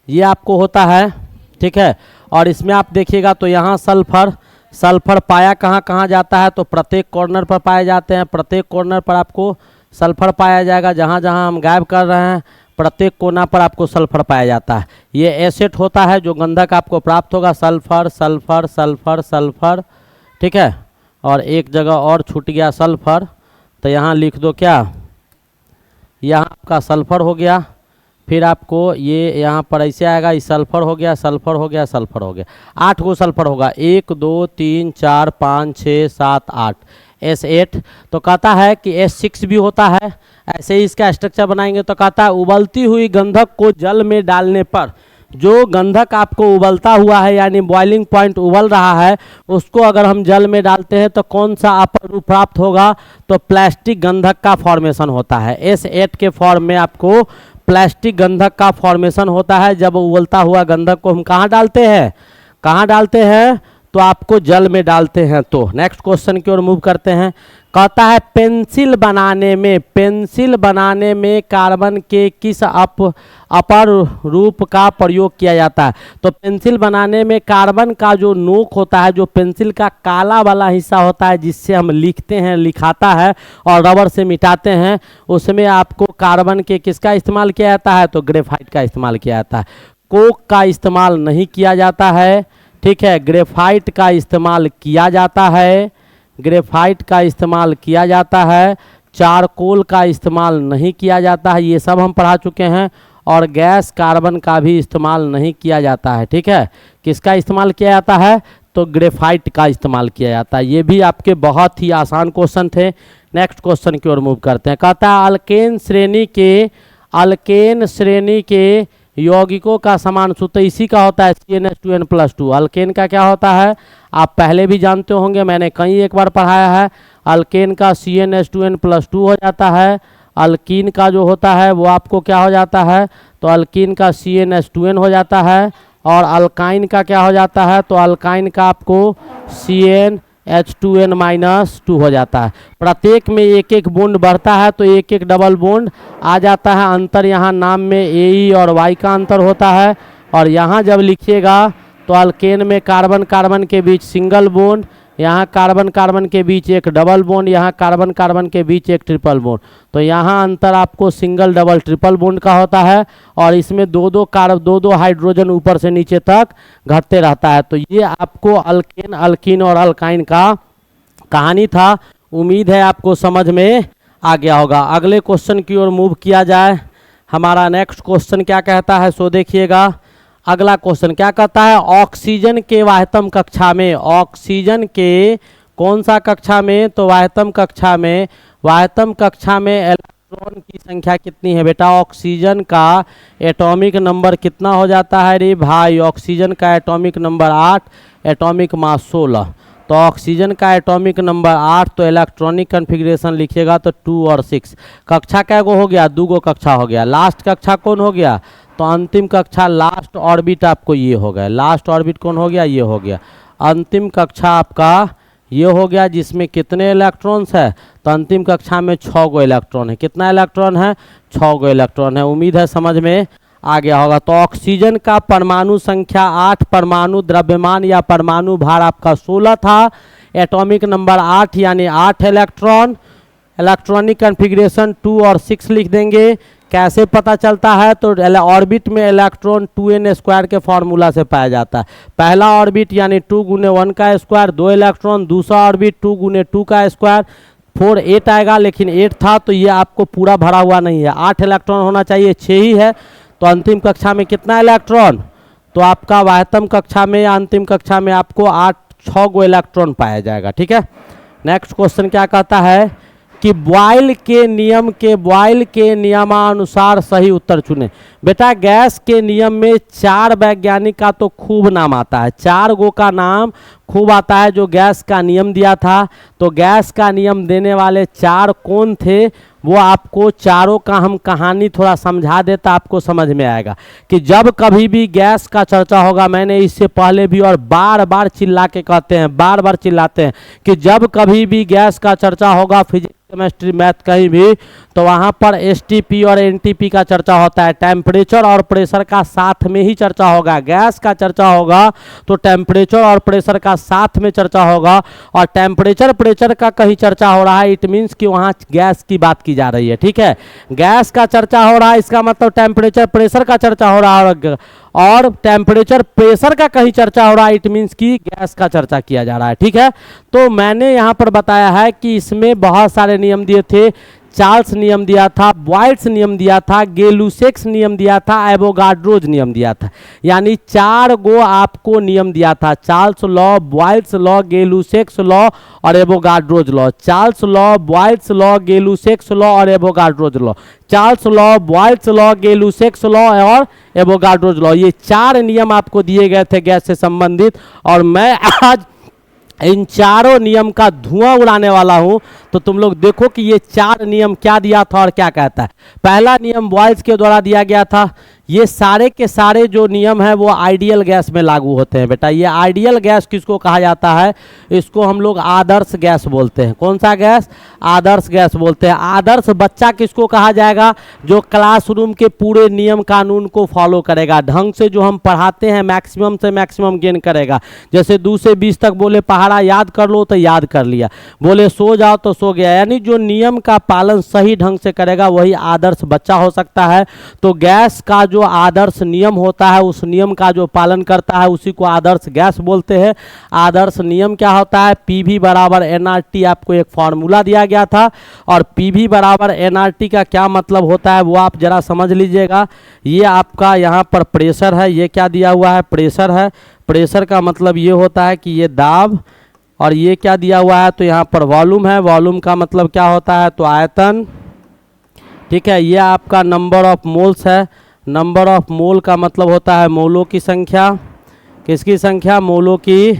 ये आपको होता है, ठीक है। और इसमें आप देखिएगा तो यहाँ सल्फर, सल्फर पाया कहाँ कहाँ जाता है? तो प्रत्येक कॉर्नर पर पाए जाते हैं। प्रत्येक कॉर्नर पर आपको सल्फर पाया जाएगा, जहाँ जहाँ हम गायब कर रहे हैं प्रत्येक कोना पर आपको सल्फर पाया जाता है। ये एसिड होता है जो गंधक आपको प्राप्त होगा, सल्फर सल्फर सल्फर सल्फर, ठीक है। और एक जगह और छूट गया सल्फर, तो यहाँ लिख दो क्या, यहाँ आपका सल्फर हो गया। फिर आपको ये यहाँ पर ऐसे आएगा, ये सल्फर हो गया, सल्फर हो गया, सल्फर हो गया। 8 गो सल्फर होगा, 1 2 3 4 5 6 7 8, S8। तो कहता है कि S6 भी होता है। ऐसे ही इसका स्ट्रक्चर बनाएंगे तो कहता है उबलती हुई गंधक को जल में डालने पर, जो गंधक आपको उबलता हुआ है यानी बॉइलिंग पॉइंट उबल रहा है, उसको अगर हम जल में डालते हैं तो कौन सा अपर रूप प्राप्त होगा? तो प्लास्टिक गंधक का फॉर्मेशन होता है। S8 के फॉर्म में आपको प्लास्टिक गंधक का फॉर्मेशन होता है। जब उबलता हुआ गंधक को हम कहाँ डालते हैं, कहाँ डालते हैं? तो आपको जल में डालते हैं। तो नेक्स्ट क्वेश्चन की ओर मूव करते हैं। कहता है पेंसिल बनाने में, पेंसिल बनाने में कार्बन के किस अपर रूप का प्रयोग किया जाता है? तो पेंसिल बनाने में कार्बन का जो नोक होता है, जो पेंसिल का काला वाला हिस्सा होता है जिससे हम लिखते हैं, लिखाता है और रबर से मिटाते हैं, उसमें आपको कार्बन के किसका इस्तेमाल किया जाता है? तो ग्रेफाइट का इस्तेमाल किया जाता है। कोक का इस्तेमाल नहीं किया जाता है, ठीक है। ग्रेफाइट का इस्तेमाल किया जाता है, ग्रेफाइट का इस्तेमाल किया जाता है। चारकोल का इस्तेमाल नहीं किया जाता है, ये सब हम पढ़ा चुके हैं। और गैस कार्बन का भी इस्तेमाल नहीं किया जाता है, ठीक है। किसका इस्तेमाल किया जाता है? तो ग्रेफाइट का इस्तेमाल किया जाता है। ये भी आपके बहुत ही आसान क्वेश्चन थे। नेक्स्ट क्वेश्चन की ओर मूव करते हैं। कहता है अल्केन श्रेणी के यौगिकों का समान सूत्र इसी का होता है CnH2n+2। अल्केन का क्या होता है आप पहले भी जानते होंगे, मैंने कई एक बार पढ़ाया है। अल्केन का CnH2n+2 हो जाता है। अल्कीन का जो होता है वो आपको क्या हो जाता है? तो अल्कीन का CnH2n हो जाता है। और अल्काइन का क्या हो जाता है? तो अल्काइन का आपको CnH2n-2 हो जाता है। प्रत्येक में एक एक बॉन्ड बढ़ता है तो एक एक डबल बॉन्ड आ जाता है। अंतर यहाँ नाम में ए और वाई का अंतर होता है। और यहाँ जब लिखिएगा तो अल्केन में कार्बन कार्बन के बीच सिंगल बॉन्ड, यहाँ कार्बन कार्बन के बीच एक डबल बॉन्ड, यहाँ कार्बन कार्बन के बीच एक ट्रिपल बॉन्ड। तो यहाँ अंतर आपको सिंगल डबल ट्रिपल बॉन्ड का होता है। और इसमें दो दो हाइड्रोजन ऊपर से नीचे तक घटते रहता है। तो ये आपको अल्केन, अल्कीन और अल्काइन का कहानी था। उम्मीद है आपको समझ में आ गया होगा। अगले क्वेश्चन की ओर मूव किया जाए। हमारा नेक्स्ट क्वेश्चन क्या कहता है सो देखिएगा। अगला क्वेश्चन क्या कहता है? ऑक्सीजन के वाह्यतम कक्षा में, ऑक्सीजन के कौन सा कक्षा में? तो वाह्यतम कक्षा में, वाह्यतम कक्षा में इलेक्ट्रॉन की संख्या कितनी है बेटा? ऑक्सीजन का एटॉमिक नंबर कितना हो जाता है रे भाई? ऑक्सीजन का एटॉमिक नंबर 8, एटॉमिक मास 16। तो ऑक्सीजन का एटॉमिक नंबर 8, तो इलेक्ट्रॉनिक कन्फिग्रेशन लिखिएगा तो 2 और 6। कक्षा क्या गो हो गया? 2 गो कक्षा हो गया। लास्ट कक्षा कौन हो गया? तो अंतिम कक्षा, लास्ट ऑर्बिट आपको ये हो गया। लास्ट ऑर्बिट कौन हो गया? ये हो गया। अंतिम कक्षा आपका ये हो गया जिसमें कितने इलेक्ट्रॉन्स है? तो अंतिम कक्षा में 6 गो इलेक्ट्रॉन है। कितना इलेक्ट्रॉन है? 6 गो इलेक्ट्रॉन है। उम्मीद है समझ में आ गया होगा। तो ऑक्सीजन का परमाणु संख्या 8, परमाणु द्रव्यमान या परमाणु भार आपका 16 था। एटॉमिक नंबर 8 यानी 8 इलेक्ट्रॉन। इलेक्ट्रॉनिक कन्फिग्रेशन 2 और 6 लिख देंगे। कैसे पता चलता है? तो ऑर्बिट में इलेक्ट्रॉन 2n² के फॉर्मूला से पाया जाता है। पहला ऑर्बिट यानी 2 × 1 का स्क्वायर 2 इलेक्ट्रॉन, दूसरा ऑर्बिट 2 × 2 का स्क्वायर 4 8 आएगा, लेकिन 8 था तो ये आपको पूरा भरा हुआ नहीं है। 8 इलेक्ट्रॉन होना चाहिए, 6 ही है। तो अंतिम कक्षा में कितना इलेक्ट्रॉन, तो आपका वाह्यतम कक्षा में या अंतिम कक्षा में आपको 6 गो इलेक्ट्रॉन पाया जाएगा। ठीक है, नेक्स्ट क्वेश्चन क्या कहता है कि बॉयल के नियमानुसार सही उत्तर चुने। बेटा गैस के नियम में 4 वैज्ञानिक का तो खूब नाम आता है, 4 गो का नाम खूब आता है जो गैस का नियम दिया था। तो गैस का नियम देने वाले 4 कौन थे, वो आपको चारों का हम कहानी थोड़ा समझा देता, आपको समझ में आएगा कि जब कभी भी गैस का चर्चा होगा, मैंने इससे पहले भी और बार बार चिल्ला के कहते हैं, बार बार चिल्लाते हैं कि जब कभी भी गैस का चर्चा होगा, फिजिक्स केमिस्ट्री मैथ कहीं भी, तो वहाँ पर एसटीपी और एनटीपी का चर्चा होता है। टेम्परेचर और प्रेशर का साथ में ही चर्चा होगा। गैस का चर्चा होगा तो टेम्परेचर और प्रेशर का साथ में चर्चा होगा, और टेम्परेचर प्रेशर का कहीं चर्चा हो रहा है, इट मीन्स कि वहाँ गैस की बात की जा रही है। ठीक है, गैस का चर्चा हो रहा है, इसका मतलब टेम्परेचर प्रेशर का चर्चा हो रहा है, और टेम्परेचर प्रेशर का कहीं चर्चा हो रहा है, इट मीन्स कि गैस का चर्चा किया जा रहा है। ठीक है, तो मैंने यहाँ पर बताया है कि इसमें बहुत सारे नियम दिए थे। चार्ल्स नियम दिया था, बॉयल्स नियम दिया था, गेलुसेक्स नियम दिया था, एवोगाड्रोज नियम दिया था। यानी 4 गो आपको नियम दिया था, Charles law, Boyle's law, Gay Lussac's law और Avogadro's law. Charles law, Boyle's law, Gay Lussac's law और Avogadro's law. Charles law, Boyle's law, Gay Lussac's law और एवोगाड्रोज लॉ, ये 4 नियम आपको दिए गए थे गैस से संबंधित, और मैं आज इन चारों नियम का धुआं उड़ाने वाला हूं। तो तुम लोग देखो कि ये 4 नियम क्या दिया था और क्या कहता है। पहला नियम बॉयल्स के द्वारा दिया गया था। ये सारे के सारे जो नियम है वो आइडियल गैस में लागू होते हैं। बेटा ये आइडियल गैस किसको कहा जाता है, इसको हम लोग आदर्श गैस बोलते हैं। कौन सा गैस, आदर्श गैस बोलते हैं। आदर्श बच्चा किसको कहा जाएगा, जो क्लासरूम के पूरे नियम कानून को फॉलो करेगा, ढंग से जो हम पढ़ाते हैं मैक्सिमम से मैक्सिमम गेन करेगा। जैसे 2 से 20 तक बोले पहाड़ा याद कर लो तो याद कर लिया, बोले सो जाओ तो सो गया। यानी जो नियम का पालन सही ढंग से करेगा वही आदर्श बच्चा हो सकता है। तो गैस का जो आदर्श नियम होता है, उस नियम का जो पालन करता है उसी को आदर्श गैस बोलते हैं। आदर्श नियम क्या होता है, पीवी बराबर एनआरटी, आपको एक फॉर्मूला दिया गया था। और पीवी बराबर एनआरटी का क्या मतलब होता है वो आप जरा समझ लीजिएगा। ये आपका यहाँ पर प्रेशर है, ये क्या दिया हुआ है, प्रेशर है। प्रेशर का मतलब ये होता है कि ये दाब, और ये क्या दिया हुआ है, तो यहाँ पर वॉल्यूम है। वॉल्यूम का मतलब क्या होता है, तो आयतन। ठीक है, ये आपका नंबर ऑफ मोल्स है। नंबर ऑफ मोल का मतलब होता है मोलों की संख्या। किसकी संख्या, मोलों की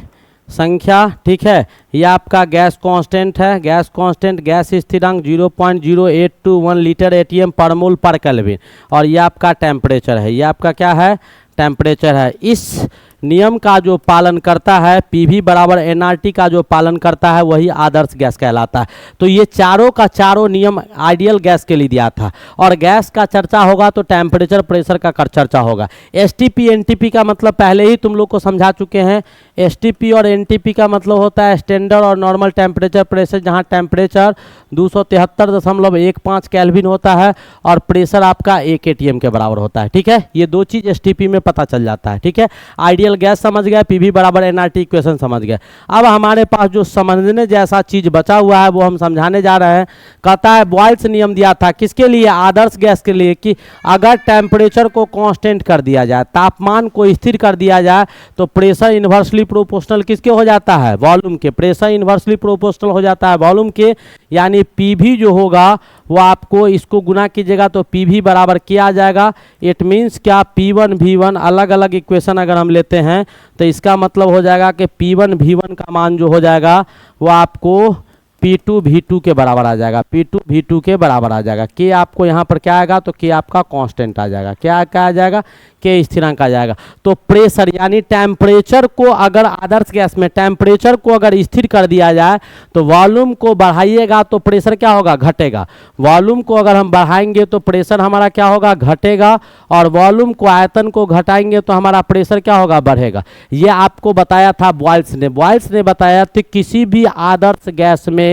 संख्या। ठीक है, ये आपका गैस कांस्टेंट है। गैस कांस्टेंट, गैस स्थिरांक 0.0821 लीटर एटीएम पर मोल पर केल्विन। और ये आपका टेम्परेचर है, ये आपका क्या है, टेम्परेचर है। इस नियम का जो पालन करता है, पीवी बराबर एनआरटी का जो पालन करता है वही आदर्श गैस कहलाता है। तो ये चारों का चारों नियम आइडियल गैस के लिए दिया था। और गैस का चर्चा होगा तो टेम्परेचर प्रेशर का चर्चा होगा। एसटीपी एनटीपी का मतलब पहले ही तुम लोग को समझा चुके हैं। एसटीपी और एनटीपी का मतलब होता है स्टैंडर्ड और नॉर्मल टेम्परेचर प्रेशर, जहाँ टेम्परेचर 273.15 केल्विन होता है और प्रेशर आपका 1 एटीएम के बराबर होता है। ठीक है, ये 2 चीज़ एसटीपी में पता चल जाता है। ठीक है, आइडियल गैस समझ गए, पीवी बराबर एनआरटी इक्वेशन समझ गए। अब हमारे पास जो समझने जैसा चीज बचा हुआ है वो हम समझाने जा रहे हैं। कहता है बॉयल्स नियम दिया था किसके लिए, आदर्श गैस के लिए, कि अगर टेम्परेचर को कांस्टेंट कर दिया जाए, तापमान को स्थिर कर दिया जाए, तो प्रेशर इन्वर्सली प्रोपोर्शनल किसके हो जाता है, वॉल्यूम के। प्रेशर इन्वर्सली प्रोपोर्शनल हो जाता है वॉल्यूम के, यानी पीवी जो होगा वो आपको इसको गुना कीजिएगा तो पीवी बराबर क्या आ जाएगा। इट मीन्स क्या, P1 V1 अलग अलग इक्वेशन अगर हम लेते हैं तो इसका मतलब हो जाएगा कि P1 V1 का मान जो हो जाएगा वो आपको P2 V2 के बराबर आ जाएगा। P2 V2 के बराबर आ जाएगा। के आपको यहाँ पर क्या आएगा, तो के आपका कांस्टेंट आ जाएगा। क्या क्या आ जाएगा, के स्थिरांक आ जाएगा। तो प्रेशर यानी टेम्परेचर को अगर आदर्श गैस में टेम्परेचर को अगर स्थिर कर दिया जाए तो वॉल्यूम को बढ़ाइएगा तो प्रेशर क्या होगा, घटेगा। वॉल्यूम को अगर हम बढ़ाएंगे तो प्रेशर हमारा क्या होगा, घटेगा। और वॉल्यूम को, आयतन को घटाएंगे तो हमारा प्रेशर क्या होगा, बढ़ेगा। ये आपको बताया था बॉयल्स ने। बॉयल्स ने बताया कि किसी भी आदर्श गैस में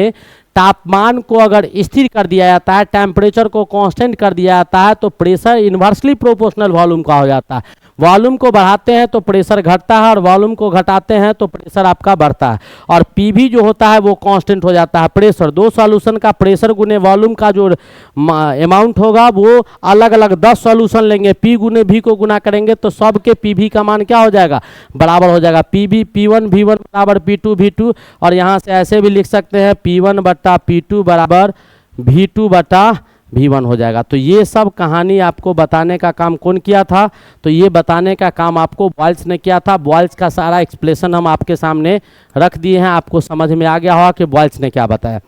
तापमान को अगर स्थिर कर दिया जाता है, टेम्परेचर को कांस्टेंट कर दिया जाता है, तो प्रेशर इन्वर्सली प्रोपोर्शनल वॉल्यूम का हो जाता है। वॉल्यूम को बढ़ाते हैं तो प्रेशर घटता है और वॉल्यूम को घटाते हैं तो प्रेशर आपका बढ़ता है। और पी भी जो होता है वो कांस्टेंट हो जाता है। प्रेशर, दो सॉल्यूशन का प्रेशर गुने वॉल्यूम का जो अमाउंट होगा वो अलग अलग 10 सॉल्यूशन लेंगे, पी गुने भी को गुना करेंगे तो सबके पी भी का मान क्या हो जाएगा, बराबर हो जाएगा। पी भी P1 V1 बराबर P2 V2, और यहाँ से ऐसे भी लिख सकते हैं P1 बटा P2 बराबर V2 बटा V1 हो जाएगा। तो ये सब कहानी आपको बताने का काम कौन किया था, तो ये बताने का काम आपको बॉयल्स ने किया था। बॉयल्स का सारा एक्सप्लेनेशन हम आपके सामने रख दिए हैं, आपको समझ में आ गया होगा कि बॉयल्स ने क्या बताया।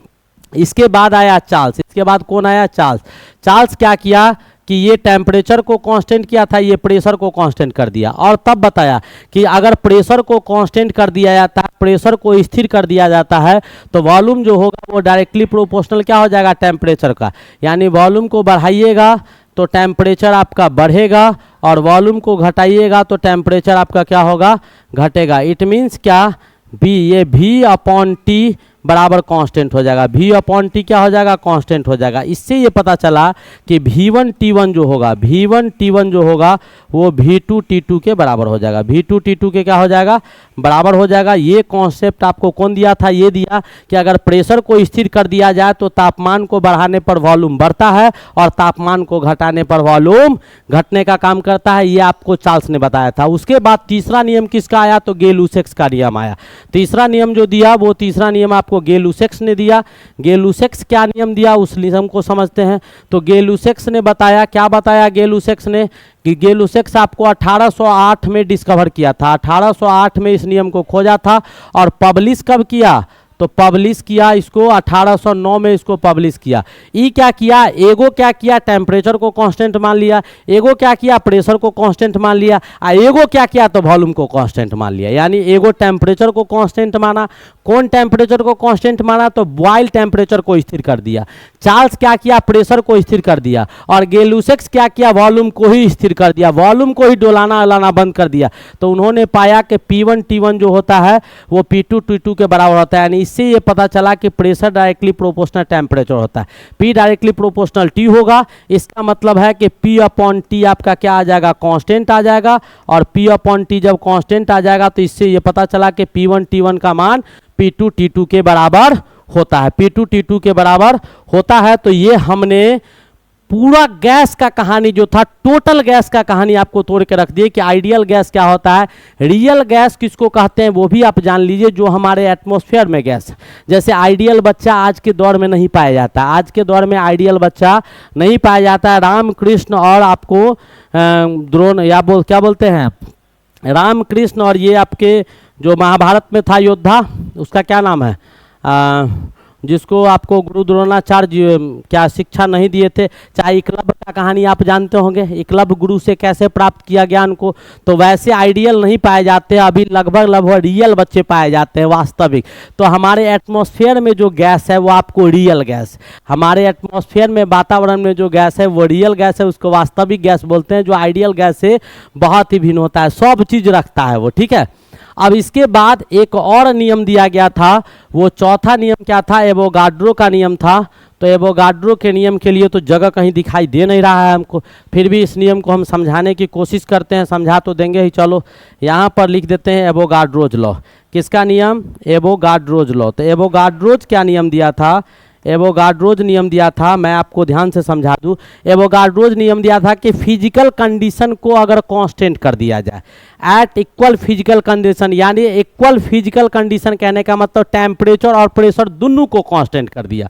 इसके बाद आया चार्ल्स। इसके बाद कौन आया, चार्ल्स। चार्ल्स क्या किया कि ये टेम्परेचर को कांस्टेंट किया था, ये प्रेशर को कांस्टेंट कर दिया, और तब बताया कि अगर प्रेशर को कांस्टेंट कर दिया जाता है, प्रेशर को स्थिर कर दिया जाता है, तो वॉल्यूम जो होगा वो डायरेक्टली प्रोपोर्शनल क्या हो जाएगा, टेम्परेचर का। यानी वॉल्यूम को बढ़ाइएगा तो टेम्परेचर आपका बढ़ेगा, और वॉल्यूम को घटाइएगा तो टेम्परेचर आपका क्या होगा, घटेगा। इट मीन्स क्या, बी, ये V/T बराबर कांस्टेंट हो जाएगा। V/T क्या हो जाएगा, कांस्टेंट हो जाएगा। इससे ये पता चला कि V1T1 जो होगा, V1T1 जो होगा वो V2T2 के बराबर हो जाएगा। V2T2 के क्या हो जाएगा, बराबर हो जाएगा। ये कॉन्सेप्ट आपको कौन दिया था, ये दिया कि अगर प्रेशर को स्थिर कर दिया जाए तो तापमान को बढ़ाने पर वॉल्यूम बढ़ता है और तापमान को घटाने पर वॉल्यूम घटने का काम करता है। ये आपको चार्ल्स ने बताया था। उसके बाद तीसरा नियम किसका आया, तो गे-लुसेक्स का नियम आया। तीसरा नियम जो दिया वो तीसरा नियम आपको गे-लुसेक्स ने दिया। गे-लुसेक्स क्या नियम दिया उस नियम को समझते हैं। तो गे-लुसेक्स ने बताया, क्या बताया गे-लुसेक्स ने, कि गे-लुसेक्स आपको 1808 में डिस्कवर किया था। 1808 में इस नियम को खोजा था, और पब्लिश कब किया, तो पब्लिश किया इसको 1809 में इसको पब्लिश किया। ई क्या किया, एगो क्या किया, टेम्परेचर को कांस्टेंट मान लिया, एगो क्या किया, प्रेशर को कांस्टेंट मान लिया, एगो क्या किया, तो वॉल्यूम को कांस्टेंट मान लिया। यानी एगो टेम्परेचर को कांस्टेंट माना, कौन टेम्परेचर को कांस्टेंट माना, तो बॉयल टेम्परेचर को स्थिर कर दिया। चार्ल्स क्या किया, प्रेशर को स्थिर कर दिया, और गे-लुसेक्स क्या किया, वॉल्यूम को ही स्थिर कर दिया, वॉल्यूम को ही डोलाना अलाना बंद कर दिया। तो उन्होंने पाया कि P1T1 जो होता है वो P2T2 के बराबर होता है। यानी इससे ये पता चला कि प्रेशर डायरेक्टली प्रोपोर्शनल टेम्परेचर होता है। P डायरेक्टली प्रोपोर्शनल T होगा, इसका मतलब है कि P/T आपका क्या आ जाएगा, कांस्टेंट आ जाएगा, और P/T जब कांस्टेंट आ जाएगा तो इससे ये पता चला कि P1T1 का मान P2T2 के बराबर होता है, P2T2 के बराबर होता है। तो ये हमने पूरा गैस का कहानी जो था, टोटल गैस का कहानी आपको तोड़ के रख दिए कि आइडियल गैस क्या होता है, रियल गैस किसको कहते हैं वो भी आप जान लीजिए, जो हमारे एटमॉस्फेयर में गैस है। जैसे आइडियल बच्चा आज के दौर में नहीं पाया जाता, आज के दौर में आइडियल बच्चा नहीं पाया जाता है। रामकृष्ण और आपको द्रोण या क्या बोलते हैं, रामकृष्ण और ये आपके जो महाभारत में था योद्धा, उसका क्या नाम है, जिसको आपको गुरु द्रोणाचार्य क्या शिक्षा नहीं दिए थे। चाहे एकलव्य का कहानी आप जानते होंगे, एकलव्य गुरु से कैसे प्राप्त किया ज्ञान को, तो वैसे आइडियल नहीं पाए जाते, अभी लगभग रियल बच्चे पाए जाते हैं, वास्तविक। तो हमारे एटमॉस्फेयर में जो गैस है वो आपको रियल गैस, हमारे एटमॉस्फेयर में वातावरण में जो गैस है वो रियल गैस है, उसको वास्तविक गैस बोलते हैं, जो आइडियल गैस से बहुत ही भिन्न होता है, सब चीज़ रखता है वो, ठीक है। अब इसके बाद एक और नियम दिया गया था, वो चौथा नियम क्या था, एवोगाड्रो का नियम था। तो एवोगाड्रो के नियम के लिए तो जगह कहीं दिखाई दे नहीं रहा है हमको, फिर भी इस नियम को हम समझाने की कोशिश करते हैं, समझा तो देंगे ही। चलो यहाँ पर लिख देते हैं एवोगाड्रोज लॉ। किसका नियम, एवोगाड्रोज लॉ। तो एवोगाड्रोज क्या नियम दिया था, एवोगाड्रोज नियम दिया था, मैं आपको ध्यान से समझा दूं। एवोगाड्रोज नियम दिया था कि फिजिकल कंडीशन को अगर कांस्टेंट कर दिया जाए, एट इक्वल फिजिकल कंडीशन, यानी इक्वल फिजिकल कंडीशन कहने का मतलब टेम्परेचर और प्रेशर दोनों को कांस्टेंट कर दिया,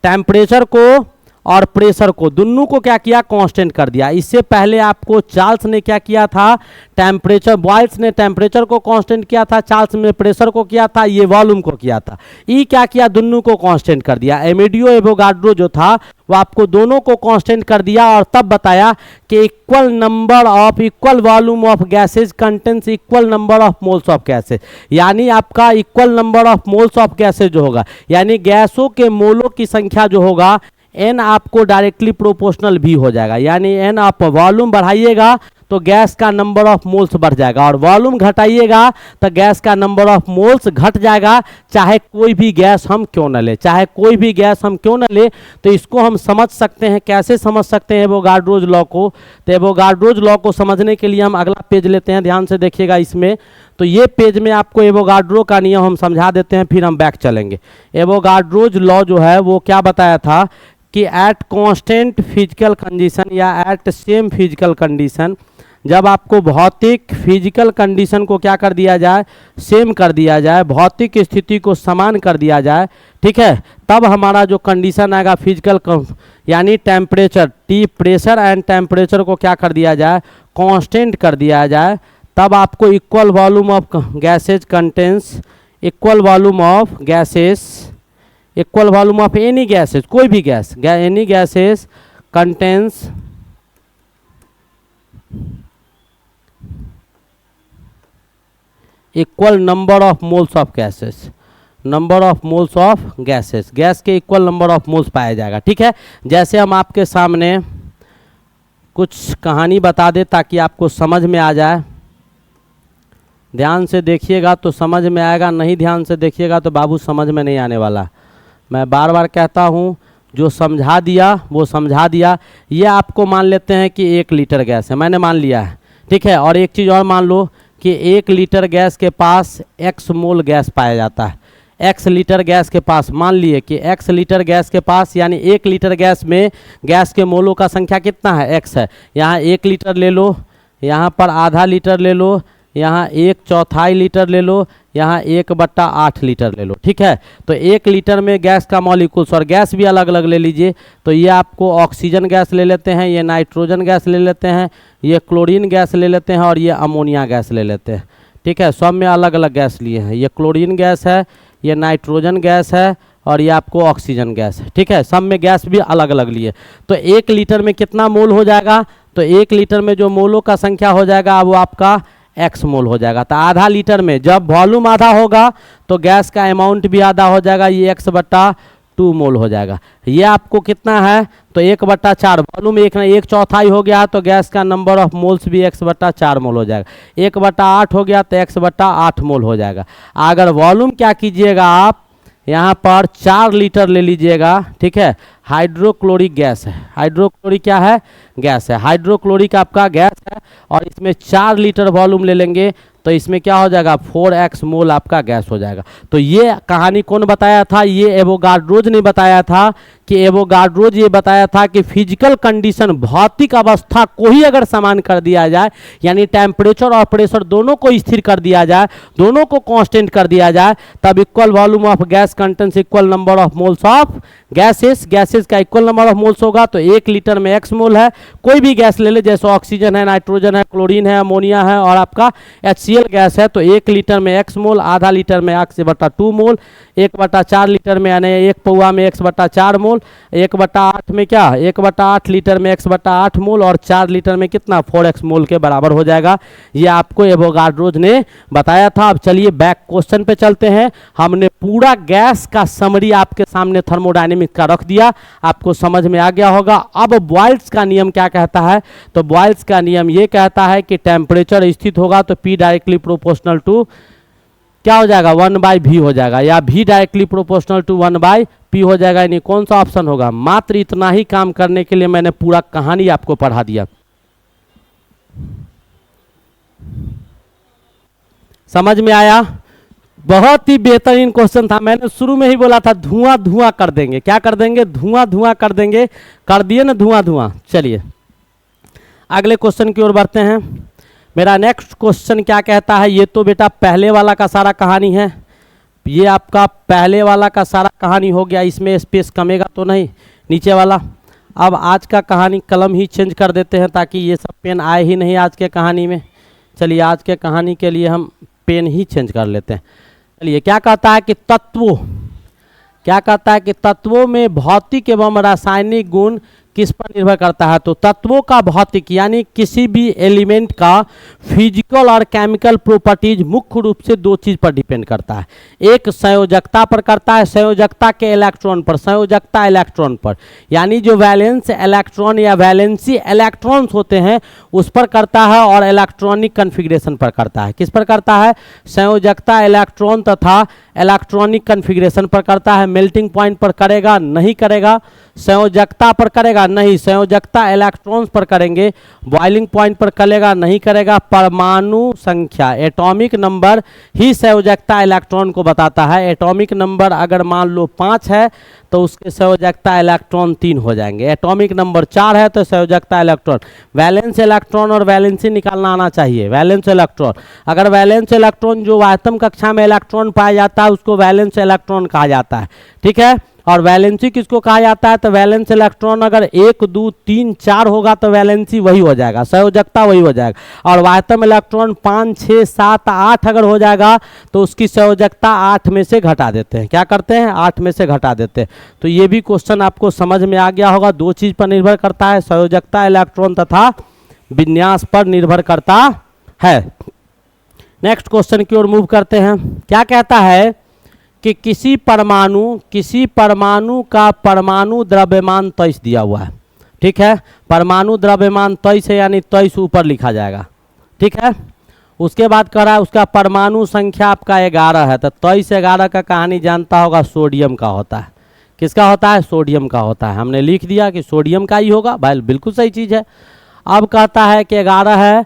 टेम्परेचर को और प्रेशर को दोनों को क्या किया, कांस्टेंट कर दिया। इससे पहले आपको चार्ल्स ने क्या किया था, टेम्परेचर, बॉयल्स ने टेम्परेचर को कांस्टेंट किया था, चार्ल्स ने प्रेशर को किया था, ये वॉल्यूम को किया था। ई क्या किया, दोनों को कांस्टेंट कर दिया। एमेडियो एवोगाड्रो जो था वो आपको दोनों को कांस्टेंट कर दिया, और तब बताया कि equal number of equal volume of gases contains equal number of moles of gases, यानी आपका equal number of moles of gases जो होगा, यानी गैसों के मोलों की संख्या जो होगा, एन आपको डायरेक्टली प्रोपोर्शनल भी हो जाएगा। यानी एन आप वॉल्यूम बढ़ाइएगा तो गैस का नंबर ऑफ मोल्स बढ़ जाएगा, और वॉल्यूम घटाइएगा तो गैस का नंबर ऑफ मोल्स घट जाएगा, चाहे कोई भी गैस हम क्यों न ले, चाहे कोई भी गैस हम क्यों न ले। तो इसको हम समझ सकते हैं, कैसे समझ सकते हैं एवोगाड्रोज लॉ को। तो एवोगाड्रोज लॉ को समझने के लिए हम अगला पेज लेते हैं, ध्यान से देखिएगा इसमें। तो ये पेज में आपको एवोगाड्रो का नियम हम समझा देते हैं, फिर हम बैक चलेंगे। एवोगाड्रोज लॉ जो है वो क्या बताया था कि एट कांस्टेंट फिजिकल कंडीशन या एट सेम फिजिकल कंडीशन, जब आपको भौतिक फिजिकल कंडीशन को क्या कर दिया जाए, सेम कर दिया जाए, भौतिक स्थिति को समान कर दिया जाए, ठीक है, तब हमारा जो कंडीशन आएगा फिजिकल यानी temperature, T pressure and temperature को क्या कर दिया जाए, कांस्टेंट कर दिया जाए, तब आपको equal volume of gases contains, equal volume of gases, equal volume of any gases, कोई भी gas, any gases contains equal number of moles of gases, number of moles of gases, gas के equal number of moles पाया जाएगा, ठीक है। जैसे हम आपके सामने कुछ कहानी बता दें ताकि आपको समझ में आ जाए, ध्यान से देखिएगा तो समझ में आएगा, नहीं ध्यान से देखिएगा तो बाबू समझ में नहीं आने वाला। मैं बार बार कहता हूँ, जो समझा दिया वो समझा दिया। ये आपको मान लेते हैं कि 1 लीटर गैस है, मैंने मान लिया है, ठीक है। और एक चीज़ और मान लो कि 1 लीटर गैस के पास x मोल गैस पाया जाता है, x लीटर गैस के पास, मान लिए कि x लीटर गैस के पास, यानी 1 लीटर गैस में गैस के मोलों का संख्या कितना है, x है। यहाँ 1 लीटर ले लो, यहाँ पर आधा लीटर ले लो, यहाँ 1/4 लीटर ले लो, यहाँ 1/8 लीटर ले लो, ठीक है। तो 1 लीटर में गैस का मॉलिक्यूल्स, और गैस भी अलग अलग ले लीजिए। तो ये आपको ऑक्सीजन गैस ले लेते हैं, ये नाइट्रोजन गैस ले लेते हैं, ये क्लोरीन गैस ले लेते हैं, और ये अमोनिया गैस ले लेते हैं, ठीक है। सब में अलग अलग गैस लिए हैं, ये क्लोरीन गैस है, ये नाइट्रोजन गैस है, और ये आपको ऑक्सीजन गैस है, ठीक है। सब में गैस भी अलग अलग लिए। तो 1 लीटर में कितना मोल हो जाएगा, तो 1 लीटर में जो मोलों का संख्या हो जाएगा वो आपका x मोल हो जाएगा। तो आधा लीटर में जब वॉल्यूम आधा होगा तो गैस का अमाउंट भी आधा हो जाएगा, ये x/2 मोल हो जाएगा। ये आपको कितना है, तो 1/4, वॉल्यूम 1/4 हो गया तो गैस का नंबर ऑफ मोल्स भी x/4 मोल हो जाएगा। 1/8 हो गया तो x/8 मोल हो जाएगा। अगर वॉल्यूम क्या कीजिएगा आप, यहाँ पर 4 लीटर ले लीजिएगा, ठीक है। हाइड्रोक्लोरिक गैस है, हाइड्रोक्लोरिक क्या है, गैस है, हाइड्रोक्लोरिक आपका गैस है, और इसमें 4 लीटर वॉल्यूम ले लेंगे तो इसमें क्या हो जाएगा, 4x मोल आपका गैस हो जाएगा। तो ये कहानी कौन बताया था, ये एवोगाड्रोज ने बताया था कि एवोगाड्रोज ये बताया था कि फिजिकल कंडीशन, भौतिक अवस्था को ही अगर समान कर दिया जाए, यानी टेम्परेचर और प्रेशर दोनों को स्थिर कर दिया जाए, दोनों को कांस्टेंट कर दिया जाए, तब equal volume of gas contains equal number of moles of gases, gases का इक्वल नंबर ऑफ मोल्स होगा। तो 1 लीटर में x मोल है, कोई भी गैस ले ले, जैसे ऑक्सीजन है, नाइट्रोजन है, क्लोरीन है, अमोनिया है, और आपका HCl गैस है, तो 1 लीटर में x मोल, आधा लीटर में x/2 मोल, 1/4 लीटर में यानी 1 पौवा में x/4 मोल, 1/8 में क्या, 1/8 लीटर में x/8 मोल, और 4 लीटर में कितना, 4x मोल के बराबर हो जाएगा। ये आपको एवोगाड्रोज ने बताया था। अब चलिए बैक क्वेश्चन पे चलते हैं। हमने पूरा गैस का समरी आपके सामने थर्मोडायनेमिक्स का रख दिया, आपको समझ में आ गया होगा। अब बॉयल्स का नियम क्या कहता है, तो बॉयल्स का नियम ये कहता है कि टेम्परेचर स्थित होगा तो P डायरेक्टली प्रोपोर्शनल टू क्या हो जाएगा, 1/v हो जाएगा, या V directly proportional to 1/p हो जाएगा। यानी कौन सा ऑप्शन होगा। मात्र इतना ही काम करने के लिए मैंने पूरा कहानी आपको पढ़ा दिया। समझ में आया, बहुत ही बेहतरीन क्वेश्चन था। मैंने शुरू में ही बोला था धुआं धुआं कर देंगे, क्या कर देंगे, धुआं धुआं कर देंगे, कर दिए ना धुआं धुआं। चलिए अगले क्वेश्चन की ओर बढ़ते हैं। मेरा नेक्स्ट क्वेश्चन क्या कहता है, ये तो बेटा पहले वाला का सारा कहानी है, ये आपका पहले वाला का सारा कहानी हो गया, इसमें स्पेस कमेगा तो नहीं नीचे वाला। अब आज का कहानी कलम ही चेंज कर देते हैं ताकि ये सब पेन आए ही नहीं आज के कहानी में। चलिए आज के कहानी के लिए हम पेन ही चेंज कर लेते हैं। चलिए क्या कहता है कि तत्वों, क्या कहता है कि तत्वों में भौतिक एवं रासायनिक गुण किस पर निर्भर करता है? तो तत्वों का भौतिक यानी किसी भी एलिमेंट का फिजिकल और केमिकल प्रॉपर्टीज मुख्य रूप से दो चीज पर डिपेंड करता है। एक संयोजकता पर करता है, संयोजकता के इलेक्ट्रॉन पर, संयोजकता इलेक्ट्रॉन पर, यानी जो वैलेंस इलेक्ट्रॉन या वैलेंसी इलेक्ट्रॉन्स होते हैं उस पर करता है, और इलेक्ट्रॉनिक कन्फिग्रेशन पर करता है। किस पर करता है? संयोजकता इलेक्ट्रॉन तथा इलेक्ट्रॉनिक कन्फिग्रेशन पर करता है। मेल्टिंग पॉइंट पर करेगा? नहीं करेगा। संयोजकता पर करेगा? नहीं। संयोजकता इलेक्ट्रॉन्स पर करेंगे। बॉइलिंग पॉइंट पर करेगा? नहीं करेगा। परमाणु संख्या एटॉमिक नंबर ही संयोजकता इलेक्ट्रॉन को बताता है। एटॉमिक नंबर अगर मान लो 5 है तो उसके संयोजकता इलेक्ट्रॉन 3 हो जाएंगे। एटॉमिक नंबर 4 है तो संयोजकता इलेक्ट्रॉन, वैलेंस इलेक्ट्रॉन और वैलेंसी निकालना आना चाहिए। वैलेंस इलेक्ट्रॉन, अगर वैलेंस इलेक्ट्रॉन जो आयतम कक्षा में इलेक्ट्रॉन पाया जाता है उसको वैलेंस इलेक्ट्रॉन कहा जाता है, ठीक है। और वैलेंसी किसको कहा जाता है? तो वैलेंस इलेक्ट्रॉन अगर 1 2 3 4 होगा तो वैलेंसी वही हो जाएगा, संयोजकता वही हो जाएगा। और आयतम इलेक्ट्रॉन 5 6 7 8 अगर हो जाएगा तो उसकी संयोजकता 8 में से घटा देते हैं। क्या करते हैं? 8 में से घटा देते हैं। तो ये भी क्वेश्चन आपको समझ में आ गया होगा। दो चीज पर निर्भर करता है, संयोजकता इलेक्ट्रॉन तथा विन्यास पर निर्भर करता है। नेक्स्ट क्वेश्चन की ओर मूव करते हैं। क्या कहता है कि किसी परमाणु का परमाणु द्रव्यमान 23 दिया हुआ है, ठीक है। परमाणु द्रव्यमान 23 है यानी 23 ऊपर लिखा जाएगा, ठीक है। उसके बाद कह रहा है उसका परमाणु संख्या आपका 11 है, तो 23 11 का कहानी जानता होगा, सोडियम का होता है। किसका होता है? सोडियम का होता है। हमने लिख दिया कि सोडियम का ही होगा, भाई बिल्कुल सही चीज़ है। अब कहता है कि 11 है,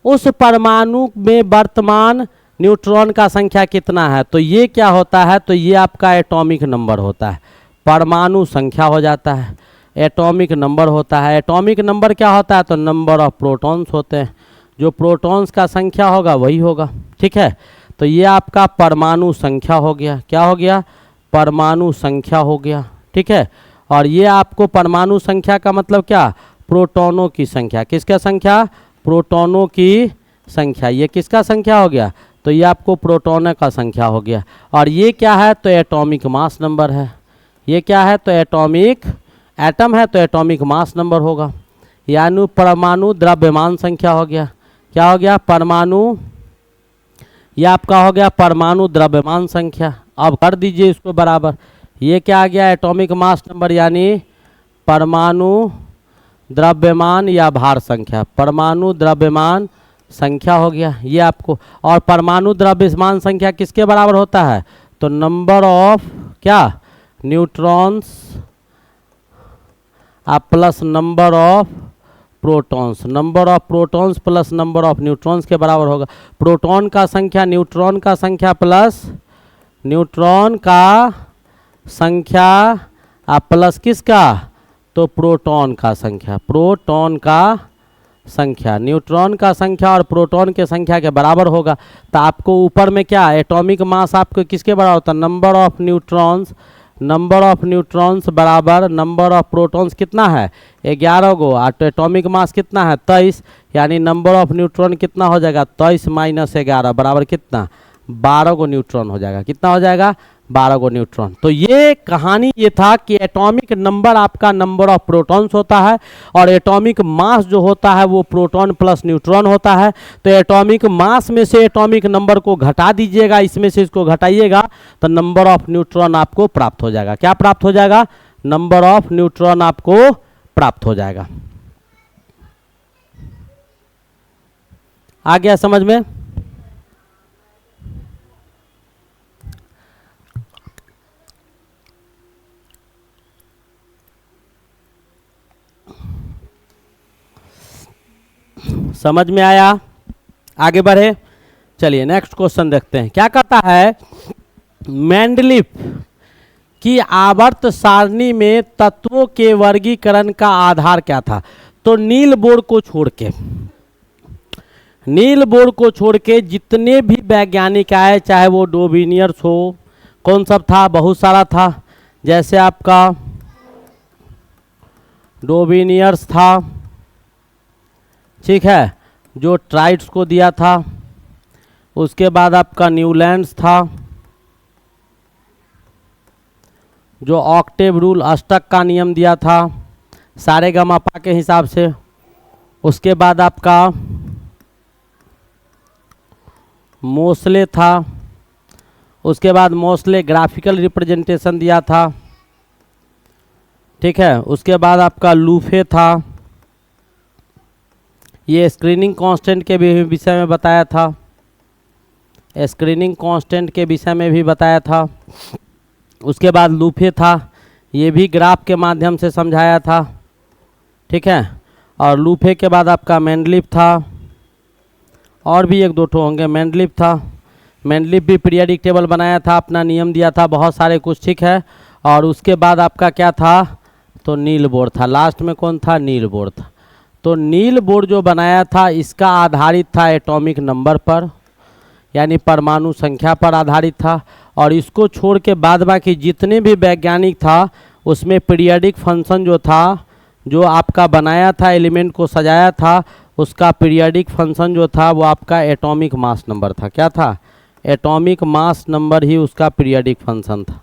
उस परमाणु में वर्तमान न्यूट्रॉन का संख्या कितना है? तो ये क्या होता है? तो ये आपका एटॉमिक नंबर होता है। परमाणु संख्या हो जाता है, एटॉमिक नंबर होता है। एटॉमिक नंबर क्या होता है? तो नंबर ऑफ प्रोटॉन्स होते हैं। जो प्रोटॉन्स का संख्या होगा वही होगा, ठीक है। तो ये आपका परमाणु संख्या हो गया। क्या हो गया? परमाणु संख्या हो गया, ठीक है। और ये आपको परमाणु संख्या का मतलब क्या? प्रोटॉनों की संख्या। किसका संख्या? प्रोटॉनों की संख्या। ये किसका संख्या हो गया? तो ये आपको प्रोटॉनों का संख्या हो गया। और ये क्या है? तो एटॉमिक मास नंबर है। ये क्या है? तो एटॉमिक, एटम है तो एटॉमिक मास नंबर होगा, यानी परमाणु द्रव्यमान संख्या हो गया। क्या हो गया? परमाणु, ये आपका हो गया परमाणु द्रव्यमान संख्या। अब कर दीजिए इसको बराबर। ये क्या आ गया? एटॉमिक मास नंबर यानी परमाणु द्रव्यमान या भार संख्या। परमाणु द्रव्यमान संख्या हो गया ये आपको। और परमाणु द्रव्यमान संख्या किसके बराबर होता है? तो नंबर ऑफ क्या? Neutrons plus number of protons. Number of protons plus number of neutrons के बराबर होगा। प्रोटॉन का संख्या न्यूट्रॉन का संख्या प्लस न्यूट्रॉन का संख्या प्लस किसका? तो प्रोटॉन का संख्या। प्रोटॉन का संख्या न्यूट्रॉन का संख्या और प्रोटॉन के संख्या के बराबर होगा। तो आपको ऊपर में क्या? एटॉमिक मास आपको किसके बराबर होता है? Number of neutrons. Number of neutrons बराबर नंबर ऑफ प्रोटॉन्स कितना है? 11 गो। तो एटॉमिक मास कितना है? 23, यानी नंबर ऑफ न्यूट्रॉन कितना हो जाएगा? 23 माइनस 11 बराबर कितना? 12 गो न्यूट्रॉन हो जाएगा। कितना हो जाएगा? 12 गो न्यूट्रॉन। तो ये कहानी ये था कि एटॉमिक नंबर आपका नंबर ऑफ प्रोटॉन्स होता है और एटॉमिक मास जो होता है वो प्रोटॉन प्लस न्यूट्रॉन होता है। तो एटॉमिक मास में से एटॉमिक नंबर को घटा दीजिएगा, इसमें से इसको घटाइएगा तो नंबर ऑफ न्यूट्रॉन आपको प्राप्त हो जाएगा। क्या प्राप्त हो जाएगा? नंबर ऑफ न्यूट्रॉन आपको प्राप्त हो जाएगा। आ गया समझ में? समझ में आया? आगे बढ़े, चलिए नेक्स्ट क्वेश्चन देखते हैं। क्या कहता है? मेंडलीफ की आवर्त सारणी में तत्वों के वर्गीकरण का आधार क्या था? तो नील बोर्ड को छोड़ के जितने भी वैज्ञानिक आए, चाहे वो डोबिनियर्स हो, कौन सब था? बहुत सारा था। जैसे आपका डोबिनियर्स था, ठीक है, जो ट्राइड्स को दिया था। उसके बाद आपका न्यूलैंड्स था, जो ऑक्टेव रूल अष्टक का नियम दिया था। सारे गमापा के हिसाब से। उसके बाद आपका मोस्ले था। उसके बाद मोस्ले ग्राफिकल रिप्रेजेंटेशन दिया था, ठीक है। उसके बाद आपका लूफे था, ये स्क्रीनिंग कांस्टेंट के भी विषय में बताया था, स्क्रीनिंग कांस्टेंट के विषय में भी बताया था। उसके बाद लूफे था, ये भी ग्राफ के माध्यम से समझाया था, ठीक है। और लूफे के बाद आपका मेंडलीफ था, और भी एक दो ठो होंगे। मेंडलीफ था, मेंडलीफ भी पीरियडिक टेबल बनाया था, अपना नियम दिया था, बहुत सारे कुछ, ठीक है। और उसके बाद आपका क्या था, तो नील बोर था। लास्ट में कौन था, नील बोर था। तो नील बोर जो बनाया था इसका आधारित था एटॉमिक नंबर पर, यानी परमाणु संख्या पर आधारित था। और इसको छोड़ के बाद बाकी जितने भी वैज्ञानिक था उसमें पीरियडिक फंक्शन जो था, जो आपका बनाया था, एलिमेंट को सजाया था, उसका पीरियडिक फंक्शन जो था वो आपका एटॉमिक मास नंबर था। क्या था, एटॉमिक मास नंबर ही उसका पीरियडिक फंक्शन था।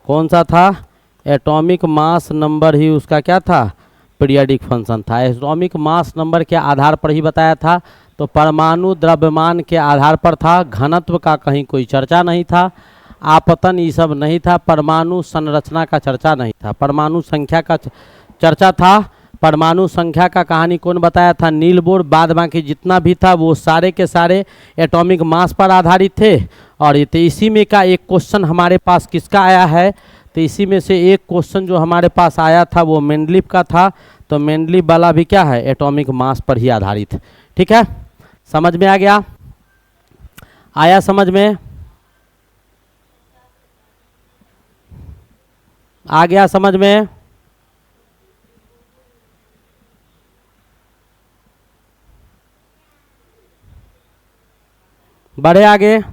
कौन सा था, एटॉमिक मास नंबर ही उसका क्या था, पीरियडिक फंक्शन था। एटॉमिक मास नंबर के आधार पर ही बताया था। तो परमाणु द्रव्यमान के आधार पर था, घनत्व का कहीं कोई चर्चा नहीं था, आपतन ये सब नहीं था, परमाणु संरचना का चर्चा नहीं था, परमाणु संख्या का चर्चा था। परमाणु संख्या का कहानी कौन बताया था, नील बोर। बाद बाकी जितना भी था वो सारे के सारे एटॉमिक मास पर आधारित थे। और ये तो इसी में का एक क्वेश्चन हमारे पास किसका आया है, तो इसी में से एक क्वेश्चन जो हमारे पास आया था वो मेंडलीफ का था। तो मेंडलीफ वाला भी क्या है, एटॉमिक मास पर ही आधारित है, ठीक है। समझ में आ गया, आया समझ में, आ गया समझ में। बढ़े आगे,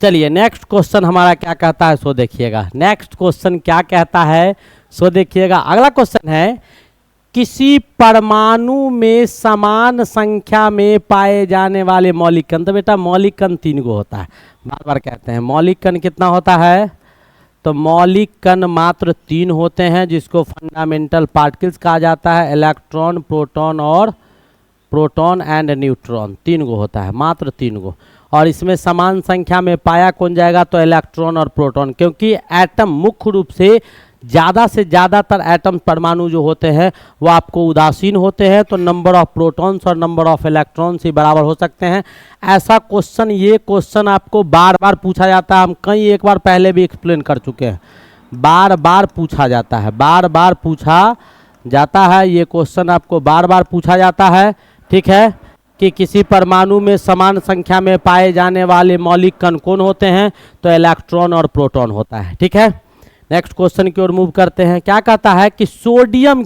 चलिए नेक्स्ट क्वेश्चन हमारा क्या कहता है सो देखिएगा। नेक्स्ट क्वेश्चन क्या कहता है सो देखिएगा। अगला क्वेश्चन है, किसी परमाणु में समान संख्या में पाए जाने वाले मौलिक कण। तो बेटा मौलिक कण 3 गो होता है, बार बार कहते हैं मौलिक कण कितना होता है, तो मौलिक कण मात्र 3 होते हैं, जिसको फंडामेंटल पार्टिकल्स कहा जाता है। इलेक्ट्रॉन, प्रोटॉन एंड न्यूट्रॉन, 3 गो होता है, मात्र 3 गो। और इसमें समान संख्या में पाया कौन जाएगा, तो इलेक्ट्रॉन और प्रोटॉन। क्योंकि एटम मुख्य रूप से ज़्यादातर एटम परमाणु जो होते हैं वो आपको उदासीन होते हैं, तो नंबर ऑफ प्रोटॉन्स और नंबर ऑफ इलेक्ट्रॉन्स ही बराबर हो सकते हैं। ऐसा क्वेश्चन, ये क्वेश्चन आपको बार बार पूछा जाता है, हम कई एक बार पहले भी एक्सप्लेन कर चुके हैं। बार बार पूछा जाता है, बार बार पूछा जाता है, ये क्वेश्चन आपको बार बार पूछा जाता है, ठीक है। कि किसी परमाणु में समान संख्या में पाए जाने वाले मौलिक कण कौन होते हैं, तो इलेक्ट्रॉन और प्रोटॉन होता है, ठीक है। नेक्स्ट क्वेश्चन की ओर मूव करते हैं। क्या कहता है कि सोडियम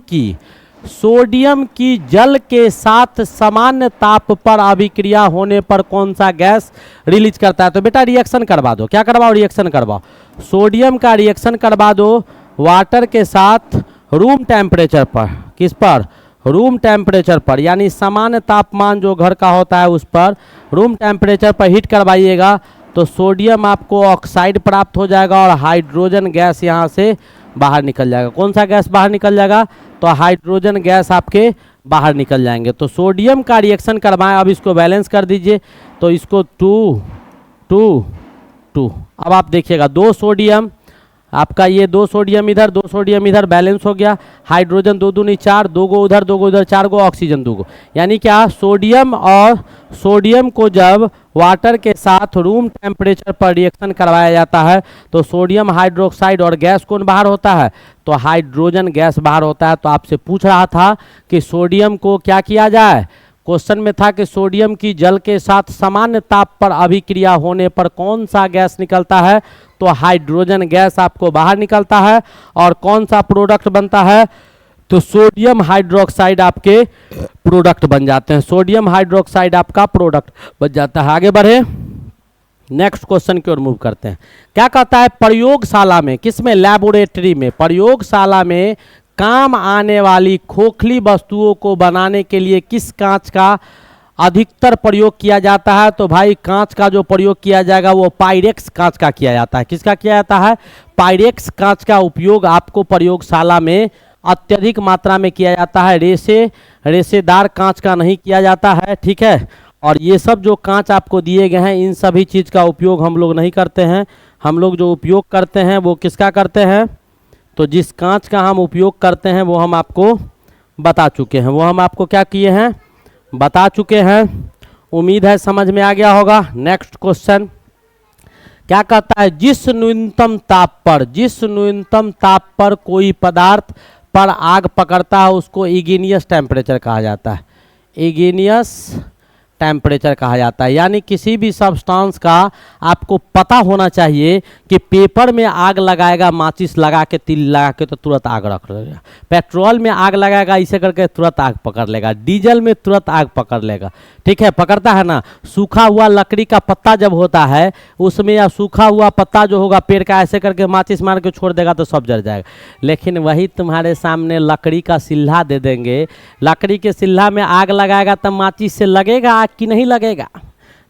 की जल के साथ सामान्य ताप पर अभिक्रिया होने पर कौन सा गैस रिलीज करता है। तो बेटा रिएक्शन करवा दो, क्या करवाओ, रिएक्शन करवाओ। सोडियम का रिएक्शन करवा दो वाटर के साथ रूम टेम्परेचर पर। किस पर, रूम टेम्परेचर पर, यानी सामान्य तापमान जो घर का होता है उस पर रूम टेम्परेचर पर हीट करवाइएगा, तो सोडियम आपको ऑक्साइड प्राप्त हो जाएगा और हाइड्रोजन गैस यहाँ से बाहर निकल जाएगा। कौन सा गैस बाहर निकल जाएगा, तो हाइड्रोजन गैस आपके बाहर निकल जाएंगे। तो सोडियम का रिएक्शन करवाएं। अब इसको बैलेंस कर दीजिए, तो इसको 2 2 2। अब आप देखिएगा 2 सोडियम, आपका ये 2 सोडियम इधर 2 सोडियम इधर, बैलेंस हो गया। हाइड्रोजन 2 दूनी 4, 2 गो उधर 2 गो उधर, 4 गो, ऑक्सीजन 2 गो। यानी क्या, सोडियम को जब वाटर के साथ रूम टेम्परेचर पर रिएक्शन करवाया जाता है तो सोडियम हाइड्रोक्साइड और गैस कौन बाहर होता है, तो हाइड्रोजन गैस बाहर होता है। तो आपसे पूछ रहा था कि सोडियम को क्या किया जाए, क्वेश्चन में था कि सोडियम की जल के साथ सामान्य ताप पर अभिक्रिया होने पर कौन सा गैस निकलता है, तो हाइड्रोजन गैस आपको बाहर निकलता है। और कौन सा प्रोडक्ट बनता है, तो सोडियम हाइड्रोक्साइड आपके प्रोडक्ट बन जाते हैं, सोडियम हाइड्रोक्साइड आपका प्रोडक्ट बन जाता है। आगे बढ़े, नेक्स्ट क्वेश्चन की ओर मूव करते हैं। क्या कहता है, प्रयोगशाला में, किसमें, लैबोरेटरी में, प्रयोगशाला में काम आने वाली खोखली वस्तुओं को बनाने के लिए किस कांच का अधिकतर प्रयोग किया जाता है। तो भाई कांच का जो प्रयोग किया जाएगा वो पायरेक्स कांच का किया जाता है। किसका किया जाता है, पायरेक्स कांच का उपयोग आपको प्रयोगशाला में अत्यधिक मात्रा में किया जाता है, रेशेदार कांच का नहीं किया जाता है, ठीक है। और ये सब जो कांच आपको दिए गए हैं इन सभी चीज़ का उपयोग हम लोग नहीं करते हैं। हम लोग जो उपयोग करते हैं वो किसका करते हैं, तो जिस कांच का हम उपयोग करते हैं वो हम आपको बता चुके हैं, वो हम आपको क्या किए हैं, बता चुके हैं। उम्मीद है समझ में आ गया होगा। नेक्स्ट क्वेश्चन क्या कहता है, जिस न्यूनतम ताप पर कोई पदार्थ पर आग पकड़ता है उसको इग्नियस टेम्परेचर कहा जाता है। इग्नियस टेम्परेचर कहा जाता है, यानी किसी भी सब्सटेंस का आपको पता होना चाहिए कि पेपर में आग लगाएगा, माचिस लगा के, तिल लगा के तो तुरंत आग रख लेगा, पेट्रोल में आग लगाएगा इसे करके तुरंत आग पकड़ लेगा, डीजल में तुरंत आग पकड़ लेगा, ठीक है, पकड़ता है ना। सूखा हुआ लकड़ी का पत्ता जब होता है उसमें, या सूखा हुआ पत्ता जो होगा पेड़ का, ऐसे करके माचिस मार के छोड़ देगा तो सब जल जाएगा। लेकिन वही तुम्हारे सामने लकड़ी का सिल्ला दे देंगे, लकड़ी के सिल्ला में आग लगाएगा तब माचिस से लगेगा आग कि नहीं लगेगा,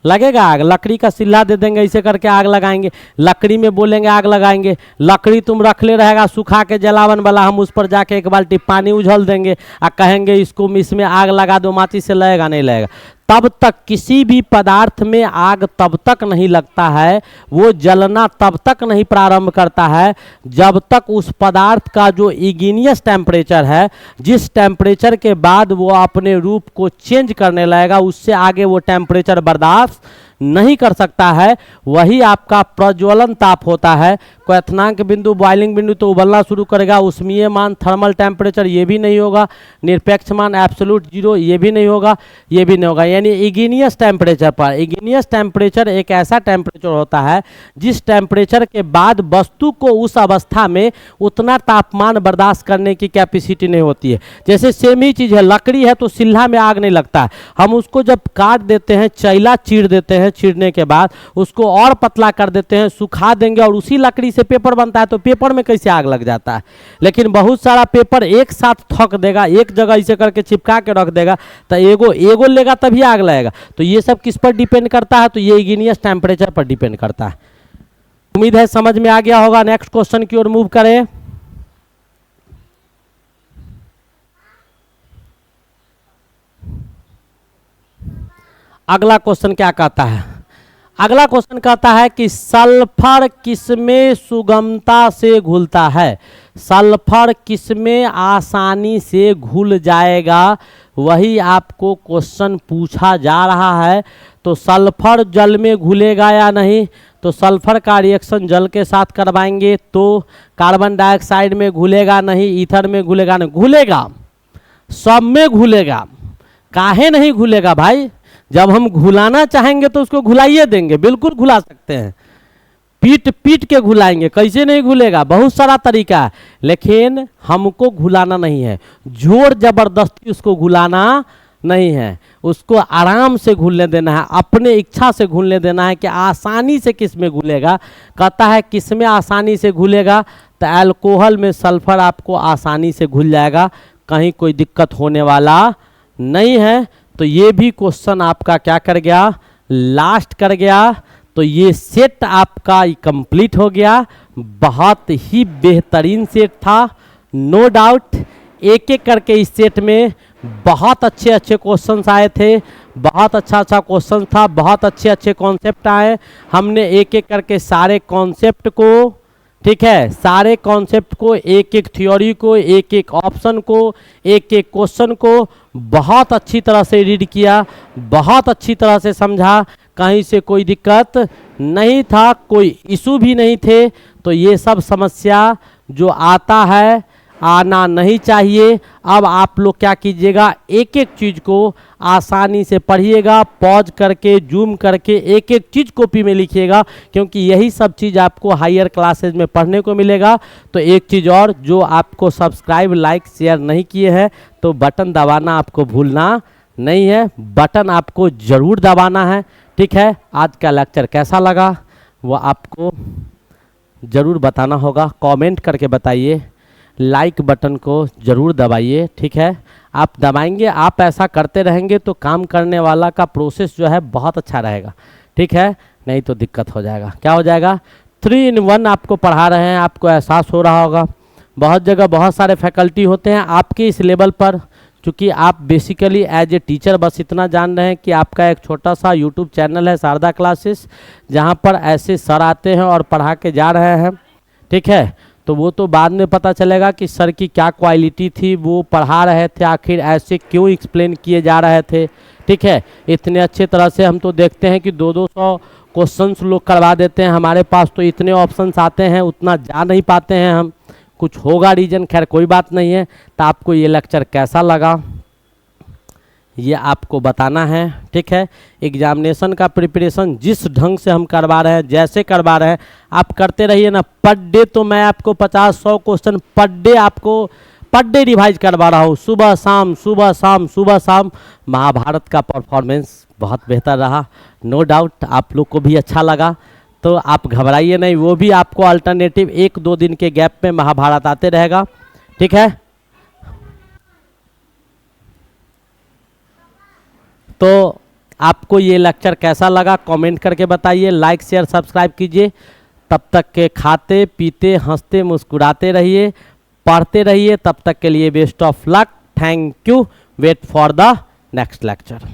लगेगा आग। लकड़ी का सिल्ला दे देंगे इसे करके आग लगाएंगे, लकड़ी में बोलेंगे आग लगाएंगे, लकड़ी तुम रख ले रहेगा सुखा के जलावन वाला, हम उस पर जाके एक बाल्टी पानी उझल देंगे और कहेंगे इसको इसमें आग लगा दो, माचिस से लगेगा नहीं लगेगा। तब तक किसी भी पदार्थ में आग तब तक नहीं लगता है, वो जलना तब तक नहीं प्रारंभ करता है जब तक उस पदार्थ का जो इग्नियस टेम्परेचर है, जिस टेम्परेचर के बाद वो अपने रूप को चेंज करने लगेगा, उससे आगे वो टेम्परेचर बर्दाश्त नहीं कर सकता है, वही आपका प्रज्वलन ताप होता है। क्वथनांक बिंदु, बॉइलिंग बिंदु तो उबलना शुरू करेगा, उष्मीय मान थर्मल टेम्परेचर ये भी नहीं होगा, निरपेक्ष मान एब्सोल्यूट जीरो ये भी नहीं होगा, ये भी नहीं होगा। यानी इग्नियस टेम्परेचर पर, इग्नियस टेम्परेचर एक ऐसा टेम्परेचर होता है जिस टेम्परेचर के बाद वस्तु को उस अवस्था में उतना तापमान बर्दाश्त करने की कैपेसिटी नहीं होती है। जैसे सेम ही चीज़ है, लकड़ी है तो सिल्हा में आग नहीं लगता है, हम उसको जब काट देते हैं, चैला चीर देते हैं, चीरने के बाद उसको और पतला कर देते हैं, सुखा देंगे और उसी लकड़ी से पेपर बनता है, तो पेपर में कैसे आग लग जाता है। लेकिन बहुत सारा पेपर एक साथ थक देगा, एक जगह इसे करके चिपका के रख देगा तो एगो लेगा तभी आग लगेगा। तो ये सब किस पर डिपेंड करता है, तो ये इग्नियस टेम्परेचर पर डिपेंड करता है। उम्मीद है समझ में आ गया होगा। नेक्स्ट क्वेश्चन की ओर मूव करें। अगला क्वेश्चन क्या कहता है, अगला क्वेश्चन कहता है कि सल्फर किसमें सुगमता से घुलता है, सल्फर किसमें आसानी से घुल जाएगा, वही आपको क्वेश्चन पूछा जा रहा है। तो सल्फर जल में घुलेगा या नहीं, तो सल्फर का रिएक्शन जल के साथ करवाएंगे तो कार्बन डाइऑक्साइड में घुलेगा नहीं, ईथर में घुलेगा नहीं, घुलेगा, सब में घुलेगा। काहे नहीं घुलेगा भाई, जब हम घुलाना चाहेंगे तो उसको घुलाइए देंगे, बिल्कुल घुला सकते हैं, पीट पीट के घुलाएंगे, कैसे नहीं घुलेगा, बहुत सारा तरीका है। लेकिन हमको घुलाना नहीं है, जोर जबरदस्ती उसको घुलाना नहीं है, उसको आराम से घुलने देना है, अपने इच्छा से घुलने देना है कि आसानी से किस में घुलेगा। कहता है किस में आसानी से घुलेगा, तो अल्कोहल में सल्फर आपको आसानी से घुल जाएगा, कहीं कोई दिक्कत होने वाला नहीं है। तो ये भी क्वेश्चन आपका क्या कर गया, लास्ट कर गया। तो ये सेट आपका कंप्लीट हो गया, बहुत ही बेहतरीन सेट था, नो डाउट। एक एक करके इस सेट में बहुत अच्छे अच्छे क्वेश्चंस आए थे, बहुत अच्छा क्वेश्चन था, बहुत अच्छे कॉन्सेप्ट आए। हमने एक एक करके सारे कॉन्सेप्ट को, ठीक है, सारे कॉन्सेप्ट को, एक एक थ्योरी को, एक एक ऑप्शन को, एक एक क्वेश्चन को बहुत अच्छी तरह से रीड किया, बहुत अच्छी तरह से समझा, कहीं से कोई दिक्कत नहीं था, कोई इशू भी नहीं थे। तो ये सब समस्या जो आता है, आना नहीं चाहिए। अब आप लोग क्या कीजिएगा, एक एक चीज़ को आसानी से पढ़िएगा, पॉज करके, जूम करके एक एक चीज़ कॉपी में लिखिएगा, क्योंकि यही सब चीज़ आपको हायर क्लासेज में पढ़ने को मिलेगा। तो एक चीज़ और, जो आपको सब्सक्राइब, लाइक, शेयर नहीं किए हैं तो बटन दबाना आपको भूलना नहीं है, बटन आपको ज़रूर दबाना है, ठीक है। आज का लेक्चर कैसा लगा वो आपको ज़रूर बताना होगा, कमेंट करके बताइए, लाइक बटन को ज़रूर दबाइए, ठीक है। आप दबाएंगे, आप ऐसा करते रहेंगे तो काम करने वाला का प्रोसेस जो है बहुत अच्छा रहेगा, ठीक है, नहीं तो दिक्कत हो जाएगा। क्या हो जाएगा, 3 in 1 आपको पढ़ा रहे हैं, आपको एहसास हो रहा होगा। बहुत जगह बहुत सारे फैकल्टी होते हैं आपके इस लेवल पर, क्योंकि आप बेसिकली एज ए टीचर बस इतना जान रहे हैं कि आपका एक छोटा सा यूट्यूब चैनल है शारदा क्लासेस, जहां पर ऐसे सर आते हैं और पढ़ा के जा रहे हैं। ठीक है, तो वो तो बाद में पता चलेगा कि सर की क्या क्वालिटी थी, वो पढ़ा रहे थे आखिर ऐसे क्यों एक्सप्लेन किए जा रहे थे। ठीक है, इतने अच्छे तरह से हम तो देखते हैं कि 200 क्वेश्चंस लोग करवा देते हैं, हमारे पास तो इतने ऑप्शंस आते हैं उतना जा नहीं पाते हैं हम, कुछ होगा रीजन, खैर कोई बात नहीं है। तो आपको ये लेक्चर कैसा लगा ये आपको बताना है। ठीक है, एग्जामिनेशन का प्रिपरेशन जिस ढंग से हम करवा रहे हैं, जैसे करवा रहे हैं, आप करते रहिए ना। पर डे तो मैं आपको 50-100 क्वेश्चन पर डे रिवाइज करवा रहा हूँ, सुबह शाम सुबह शाम सुबह शाम। महाभारत का परफॉर्मेंस बहुत बेहतर रहा, नो डाउट आप लोग को भी अच्छा लगा, तो आप घबराइए नहीं, वो भी आपको अल्टरनेटिव 1-2 दिन के गैप में महाभारत आते रहेगा। ठीक है, तो आपको ये लेक्चर कैसा लगा कमेंट करके बताइए, लाइक शेयर सब्सक्राइब कीजिए। तब तक के खाते पीते हंसते मुस्कुराते रहिए, पढ़ते रहिए। तब तक के लिए best of luck, thank you, wait for the next lecture.